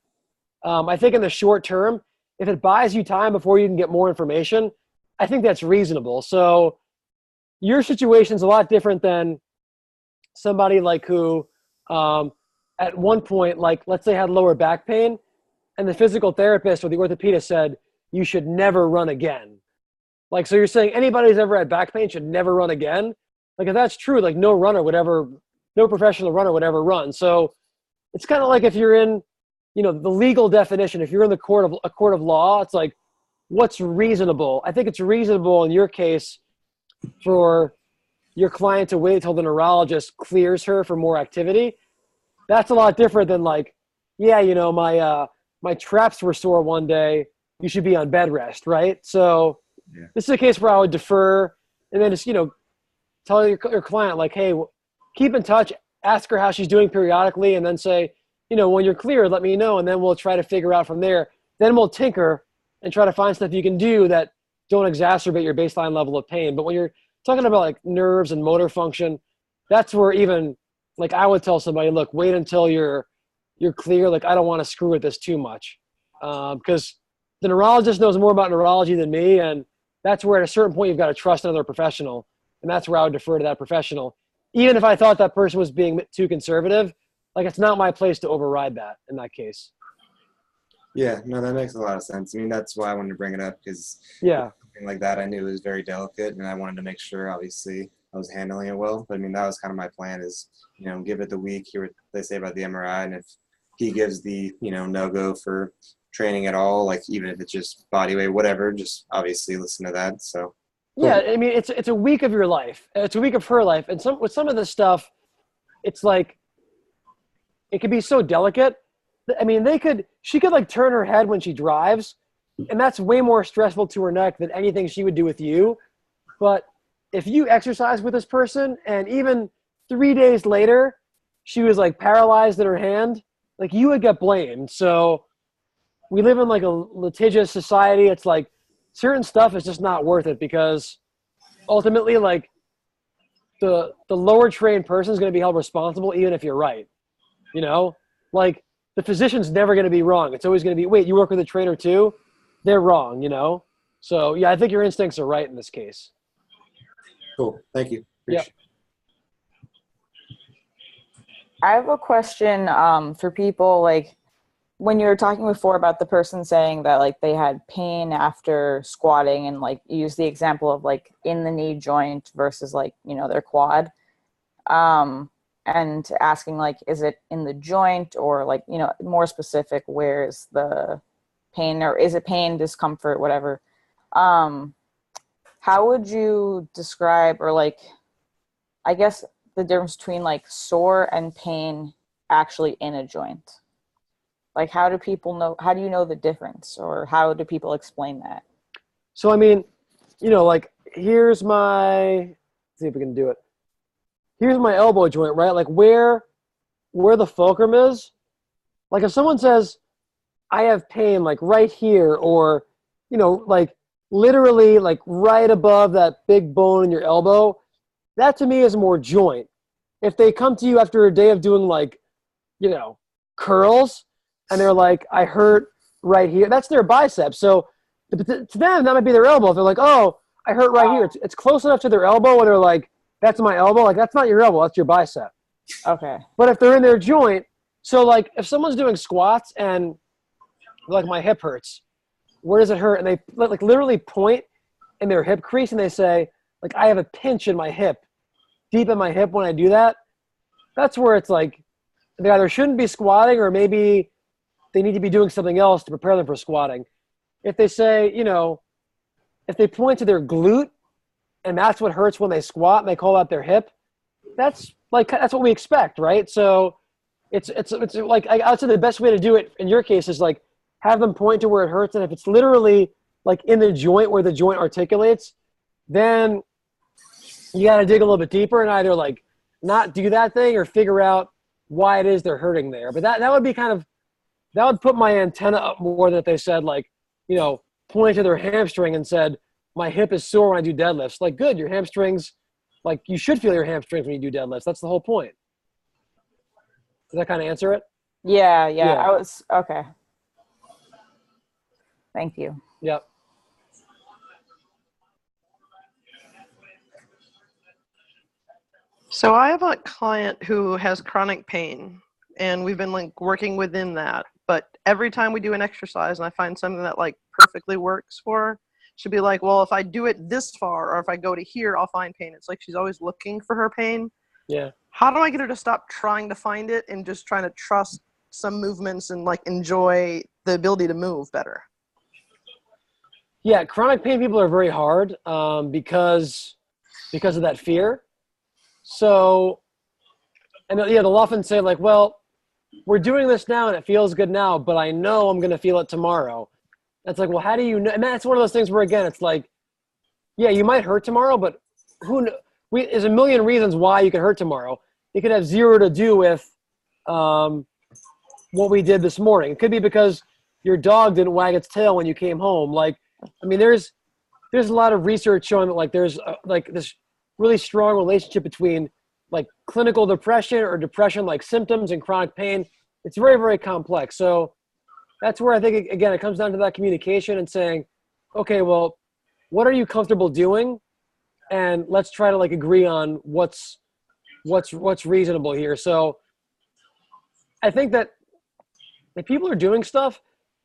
I think in the short term, if it buys you time before you can get more information, I think that's reasonable. So your situation's a lot different than somebody like who at one point, like let's say had lower back pain, and the physical therapist or the orthopedist said, you should never run again. Like, so you're saying anybody who's ever had back pain should never run again? Like if that's true, like no professional runner would ever run. So it's kind of like if you're in, the legal definition, if you're in a court of law, it's like, what's reasonable? I think it's reasonable in your case for your client to wait till the neurologist clears her for more activity. That's a lot different than like, yeah, my traps were sore one day, you should be on bed rest, right? So This is a case where I would defer, and then just, tell your client like, hey, keep in touch, ask her how she's doing periodically, and then say, when you're clear, let me know, and then we'll try to figure out from there. Then we'll tinker and try to find stuff you can do that don't exacerbate your baseline level of pain. But when you're talking about like nerves and motor function, that's where even like I would tell somebody, look, wait until you're clear. Like I don't want to screw with this too much, because the neurologist knows more about neurology than me, and that's where at a certain point you've got to trust another professional, and that's where I would defer to that professional. Even if I thought that person was being too conservative, like it's not my place to override that in that case. Yeah, no, that makes a lot of sense. I mean, that's why I wanted to bring it up, because something like that I knew was very delicate, and I wanted to make sure, obviously, I was handling it well. But I mean, that was kind of my plan is, give it the week, hear what they say about the MRI, and if he gives the, no-go for training at all, like even if it's just body weight, whatever, just obviously listen to that. So. Yeah, I mean, it's a week of your life. It's a week of her life. And with some of this stuff, it's like, it could be so delicate. I mean, she could like turn her head when she drives, and that's way more stressful to her neck than anything she would do with you. But if you exercise with this person and even 3 days later, she was like paralyzed in her hand, like you would get blamed. So we live in like a litigious society. It's like certain stuff is just not worth it, because ultimately like the lower trained person is going to be held responsible even if you're right. Like the physician's never going to be wrong. It's always going to be, wait, you work with a trainer too? They're wrong, So yeah, I think your instincts are right in this case. Cool. Thank you. Yeah. I have a question for people, like when you were talking before about the person saying that like they had pain after squatting, and like you use the example of like in the knee joint versus like, their quad. And asking like, is it in the joint, or like, more specific, where is the pain, or is it pain, discomfort, whatever? How would you describe, or like, I guess the difference between like sore and pain actually in a joint? Like, how do you know the difference, or how do people explain that? So, I mean, like let's see if we can do it. Here's my elbow joint, right? Like where the fulcrum is. Like if someone says, I have pain like right here, or, like literally like right above that big bone in your elbow, that to me is more joint. If they come to you after a day of doing like, curls, and they're like, I hurt right here, that's their bicep. So to them, that might be their elbow. If they're like, oh, I hurt right here. It's close enough to their elbow, and they're like, that's my elbow. Like, that's not your elbow. That's your bicep. Okay. But if they're in their joint, so like if someone's doing squats and like my hip hurts, where does it hurt? And they like literally point in their hip crease and they say, like, I have a pinch in my hip, deep in my hip when I do that. That's where it's like they either shouldn't be squatting or maybe they need to be doing something else to prepare them for squatting. If they say, you know, if they point to their glute and that's what hurts when they squat and they call out their hip, that's what we expect, right? So it's like I would say the best way to do it in your case is like have them point to where it hurts, and if it's literally like in the joint where the joint articulates, then you got to dig a little bit deeper and either like not do that thing or figure out why it is they're hurting there. But that would be kind of, that would put my antenna up more than if they said like, you know, point to their hamstring and said, my hip is sore when I do deadlifts. Like, good, your hamstrings, like you should feel your hamstrings when you do deadlifts. That's the whole point. Does that kind of answer it? Yeah. I was, okay. Thank you. Yep. So I have a client who has chronic pain, and we've been like working within that. But every time we do an exercise and I find something that like perfectly works for her, she'll be like, well, if I do it this far or if I go to here, I'll find pain. It's like she's always looking for her pain. Yeah. How do I get her to stop trying to find it and just trying to trust some movements and like enjoy the ability to move better? Yeah, chronic pain people are very hard because of that fear. So, and yeah, they'll often say like, well, we're doing this now and it feels good now, but I know I'm going to feel it tomorrow. That's like, well, how do you know? And that's one of those things where, again, it's like, yeah, you might hurt tomorrow, but there's a million reasons why you could hurt tomorrow. It could have zero to do with what we did this morning. It could be because your dog didn't wag its tail when you came home. Like, I mean, there's a lot of research showing that like there's like this really strong relationship between like clinical depression or depression-like symptoms and chronic pain. It's very, very complex. So that's where I think, again, it comes down to that communication and saying, okay, well, what are you comfortable doing? And let's try to like agree on what's reasonable here. So I think that if people are doing stuff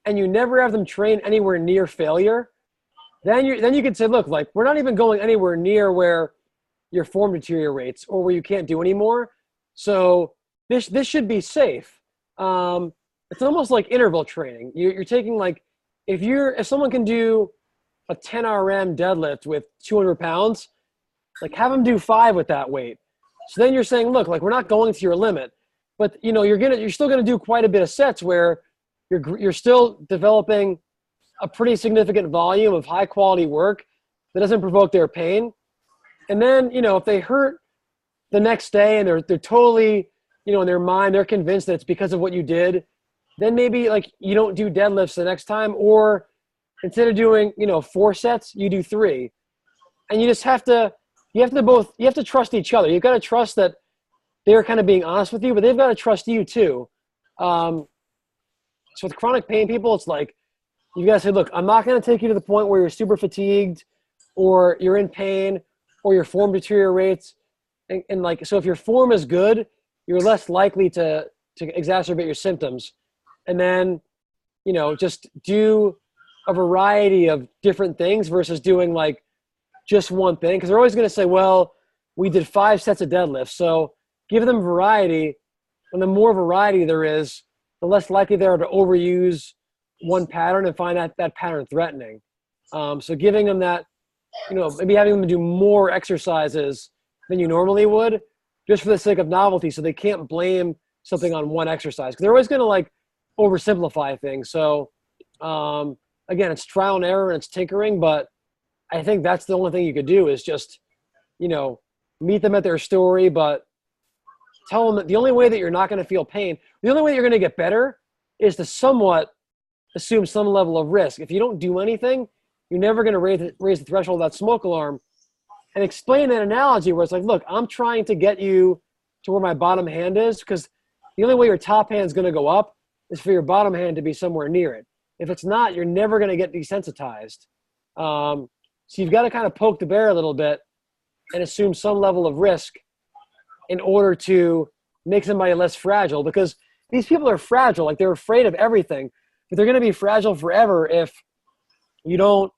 and you never have them train anywhere near failure, then you can say, look, like we're not even going anywhere near where your form deteriorates or where you can't do anymore. So this should be safe. It's almost like interval training. You're taking like, if someone can do a 10 RM deadlift with 200 pounds, like have them do 5 with that weight. So then you're saying, look, like we're not going to your limit, but you know, you're still going to do quite a bit of sets where you're still developing a pretty significant volume of high quality work that doesn't provoke their pain. And then, you know, if they hurt the next day and they're totally, you know, in their mind, they're convinced that it's because of what you did, then maybe like you don't do deadlifts the next time, or instead of doing, you know, 4 sets, you do 3. And you just have to trust each other. You've got to trust that they're kind of being honest with you, but they've got to trust you too. So with chronic pain people, it's like, you got to say, look, I'm not going to take you to the point where you're super fatigued or you're in pain or your form deteriorates. And like, so if your form is good, you're less likely to exacerbate your symptoms. And then, you know, just do a variety of different things versus doing like just one thing. Because they're always going to say, well, we did 5 sets of deadlifts. So give them variety. And the more variety there is, the less likely they are to overuse one pattern and find that pattern threatening. So giving them that, you know, maybe having them do more exercises than you normally would, just for the sake of novelty, so they can't blame something on one exercise. Because they're always going to like oversimplify things. So again, it's trial and error and it's tinkering, but I think that's the only thing you could do is just, you know, meet them at their story, but tell them that the only way that you're not going to feel pain, the only way you're going to get better is to somewhat assume some level of risk. If you don't do anything, you're never going to raise the threshold of that smoke alarm. And explain that analogy where it's like, look, I'm trying to get you to where my bottom hand is, because the only way your top hand is going to go up is for your bottom hand to be somewhere near it. If it's not, you're never going to get desensitized. So you've got to kind of poke the bear a little bit and assume some level of risk in order to make somebody less fragile, because these people are fragile. Like, they're afraid of everything, but they're going to be fragile forever if you don't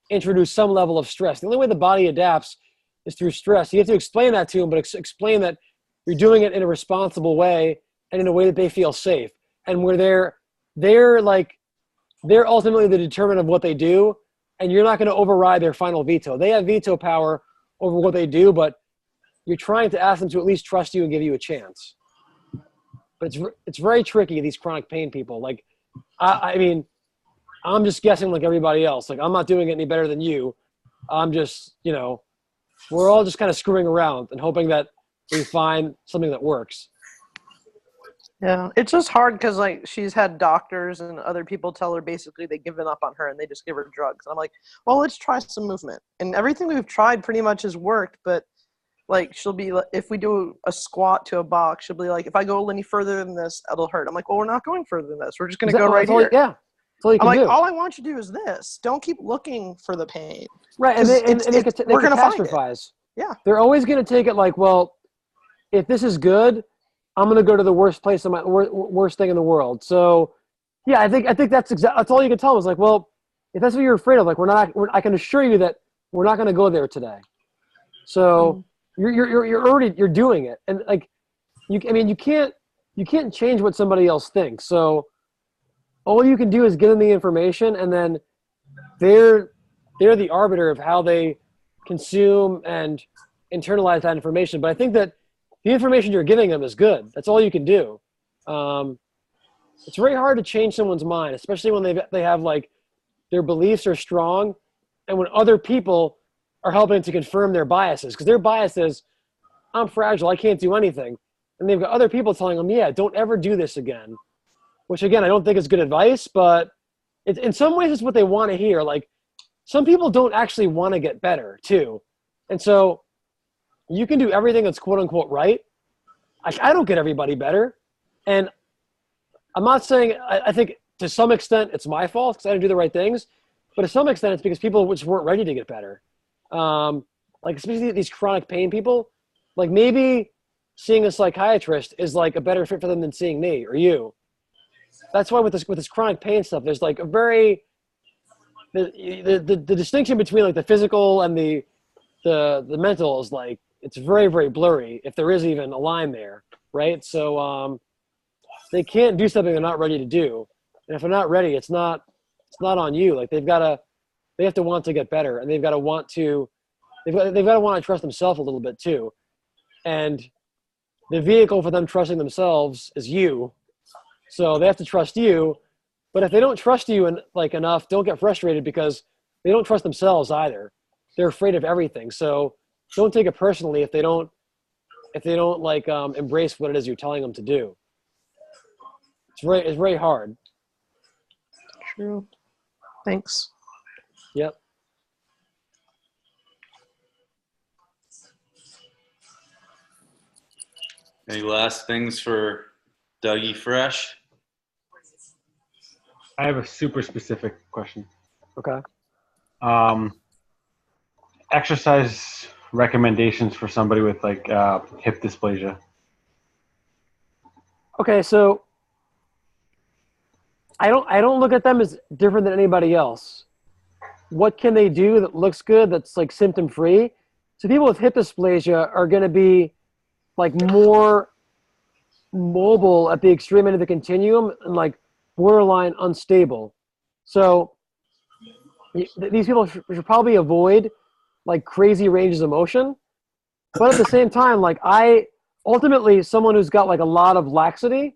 introduce some level of stress. The only way the body adapts is through stress. You have to explain that to them, but explain that you're doing it in a responsible way and in a way that they feel safe, and where they're ultimately the determinant of what they do, and you're not going to override their final veto. They have veto power over what they do, but you're trying to ask them to at least trust you and give you a chance. But it's very tricky, these chronic pain people. Like, I mean, I'm just guessing like everybody else. Like, I'm not doing it any better than you. I'm just, we're all just kind of screwing around and hoping that we find something that works. Yeah, it's just hard because like she's had doctors and other people tell her basically they've given up on her and they just give her drugs. And I'm like, well, let's try some movement. And everything we've tried pretty much has worked, but like she'll be like, if we do a squat to a box, she'll be like, if I go any further than this, it'll hurt. I'm like, well, we're not going further than this. We're just going to go right here. Yeah, that's all you can I'm like, do. all I want you to do is this. Don't keep looking for the pain. Right, and they catastrophize. Yeah. They're always going to take it like, well, if this is good, I'm going to go to the worst place, worst thing in the world. So, yeah, I think that's all you can tell them is like, well, if that's what you're afraid of, like, I can assure you that we're not going to go there today. So you're doing it, and like, you can't change what somebody else thinks. So all you can do is give them the information, and then they're the arbiter of how they consume and internalize that information. But I think that the information you're giving them is good. That's all you can do. It's very hard to change someone's mind, especially when they have like their beliefs are strong, and when other people are helping to confirm their biases. Because their bias is, I'm fragile, I can't do anything. And they've got other people telling them, yeah, don't ever do this again. Which, again, I don't think is good advice, but in some ways it's what they want to hear. Like, some people don't actually want to get better, too. And so you can do everything that's quote-unquote right. I don't get everybody better. And I'm not saying, I think to some extent it's my fault because I didn't do the right things. But to some extent it's because people just weren't ready to get better. Like, especially these chronic pain people, like maybe seeing a psychiatrist is like a better fit for them than seeing me or you. That's why with this chronic pain stuff, there's like a very, the distinction between like the physical and the mental is like, it's very, very blurry if there is even a line there, right? So they can't do something they're not ready to do. And if they're not ready, it's not on you. Like, they have to want to get better, and they've got to want to trust themselves a little bit too. And the vehicle for them trusting themselves is you. So they have to trust you. But if they don't trust you enough, don't get frustrated because they don't trust themselves either. They're afraid of everything. So don't take it personally if they don't embrace what it is you're telling them to do. It's very hard. True. Thanks. Yep. Any last things for Dougie Fresh? I have a super specific question. Okay. Exercise recommendations for somebody with like hip dysplasia. Okay, so I don't look at them as different than anybody else. What can they do that looks good, that's like symptom free? So people with hip dysplasia are going to be like more mobile at the extreme end of the continuum and like borderline unstable. So these people should probably avoid like crazy ranges of motion. But at the same time, like ultimately someone who's got like a lot of laxity,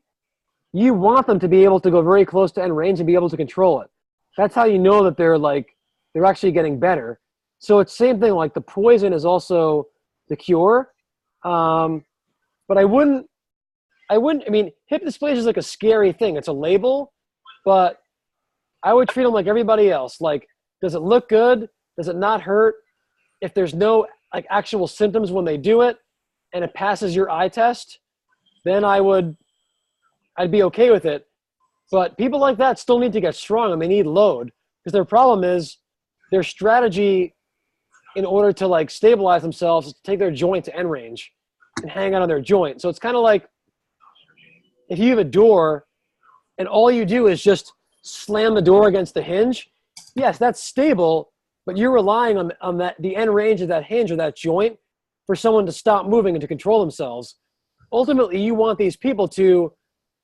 you want them to be able to go very close to end range and be able to control it. That's how you know that they're actually getting better. So it's same thing, like the poison is also the cure. But I mean, hip dysplasia is like a scary thing. It's a label, but I would treat them like everybody else. Like, does it look good? Does it not hurt? If there's no like actual symptoms when they do it and it passes your eye test, then I'd be okay with it. But people like that still need to get strong and they need load because their problem is their strategy in order to like stabilize themselves, to take their joint to end range and hang out on their joint. So it's kind of like if you have a door and all you do is just slam the door against the hinge, yes, that's stable, but you're relying on the end range of that hinge or that joint for someone to stop moving and to control themselves. Ultimately, you want these people to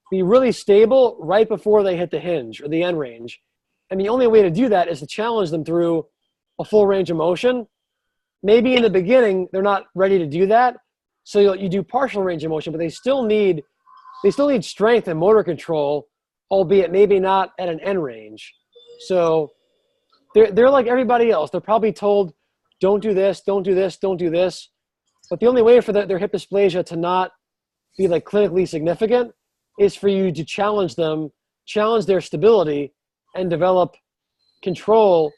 be really stable right before they hit the hinge or the end range. And the only way to do that is to challenge them through a full range of motion. Maybe in the beginning, they're not ready to do that. So you do partial range of motion, but they still need strength and motor control, albeit maybe not at an end range. So they're like everybody else. They're probably told, don't do this, don't do this, don't do this. But the only way for their hip dysplasia to not be like clinically significant is for you to challenge them, challenge their stability, and develop control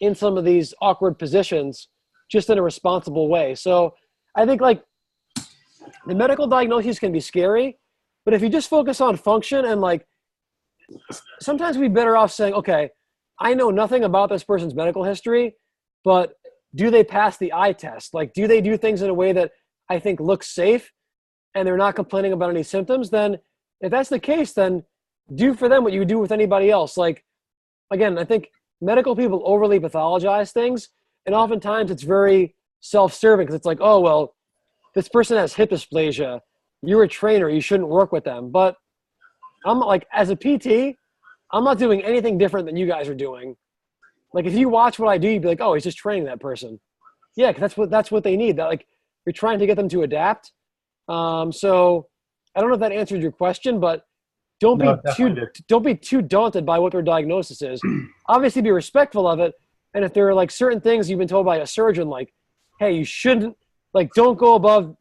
in some of these awkward positions just in a responsible way. So I think like the medical diagnoses can be scary, but if you just focus on function and like sometimes we'd be better off saying, okay, I know nothing about this person's medical history, but do they pass the eye test? Like, do they do things in a way that I think looks safe and they're not complaining about any symptoms? Then if that's the case, then do for them what you would do with anybody else. Like, again, I think medical people overly pathologize things, and oftentimes it's very self-serving because it's like, oh, well, this person has hip dysplasia. You're a trainer. You shouldn't work with them. But I'm like, as a PT, I'm not doing anything different than you guys are doing. Like, if you watch what I do, you'd be like, oh, he's just training that person. Yeah, because that's what they need. That, like, you're trying to get them to adapt. So I don't know if that answered your question, but don't be too daunted by what their diagnosis is. Obviously, be respectful of it. And if there are like certain things you've been told by a surgeon, like, hey, you shouldn't, like, don't go above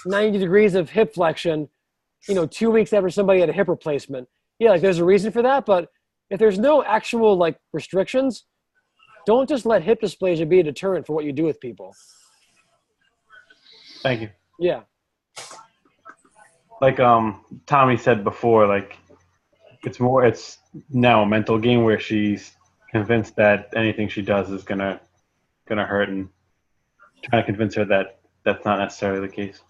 90 degrees of hip flexion, 2 weeks after somebody had a hip replacement. Yeah, like there's a reason for that. But if there's no actual like restrictions, don't just let hip dysplasia be a deterrent for what you do with people. Thank you. Yeah. Like Tommy said before, like it's now a mental game where she's convinced that anything she does is gonna hurt, and trying to convince her that that's not necessarily the case.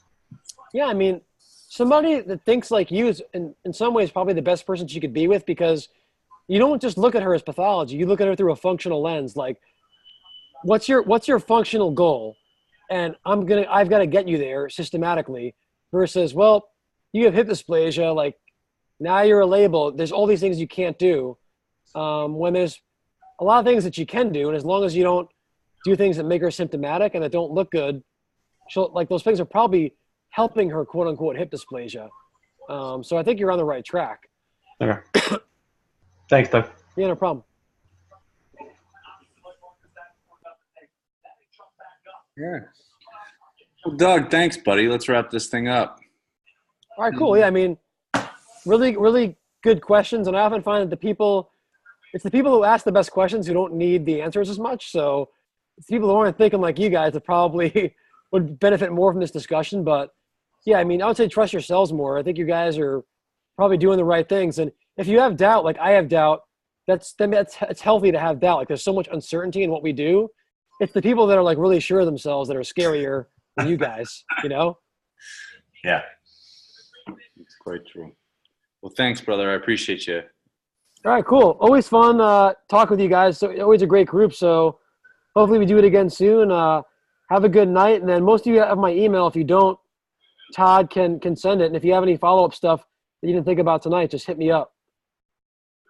Yeah, I mean, somebody that thinks like you is in some ways probably the best person she could be with, because you don't just look at her as pathology. You look at her through a functional lens. Like, what's your functional goal? And I've got to get you there systematically, versus, well, you have hip dysplasia. Like, now you're a label. There's all these things you can't do. When there's a lot of things that you can do. And as long as you don't do things that make her symptomatic and that don't look good, those things are probably helping her quote unquote hip dysplasia. So I think you're on the right track. Okay. Thanks, Doug. Yeah, no problem. Yeah. Well, Doug, thanks, buddy. Let's wrap this thing up. All right, cool. Yeah, I mean, really, really good questions. And I often find that it's the people who ask the best questions who don't need the answers as much. So it's people who aren't thinking like you guys that probably would benefit more from this discussion. But yeah, I mean, I would say trust yourselves more. I think you guys are probably doing the right things. And if you have doubt, like I have doubt, it's healthy to have doubt. Like, there's so much uncertainty in what we do. It's the people that are like really sure of themselves that are scarier than you guys, Yeah. It's quite true. Well, thanks, brother. I appreciate you. All right, cool. Always fun talk with you guys. So always a great group. So hopefully we do it again soon. Have a good night. And then most of you have my email. If you don't, Todd can send it. And if you have any follow-up stuff that you didn't think about tonight, just hit me up.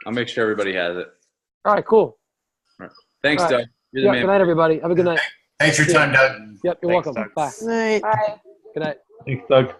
I'll make sure everybody has it. All right, cool. All right. Thanks, All right. Doug. You're the man. Good night, everybody. Have a good night. Thanks for your time, Doug. Yep, you're welcome. Doug. Bye. Night. Bye. Good night. Thanks, Doug.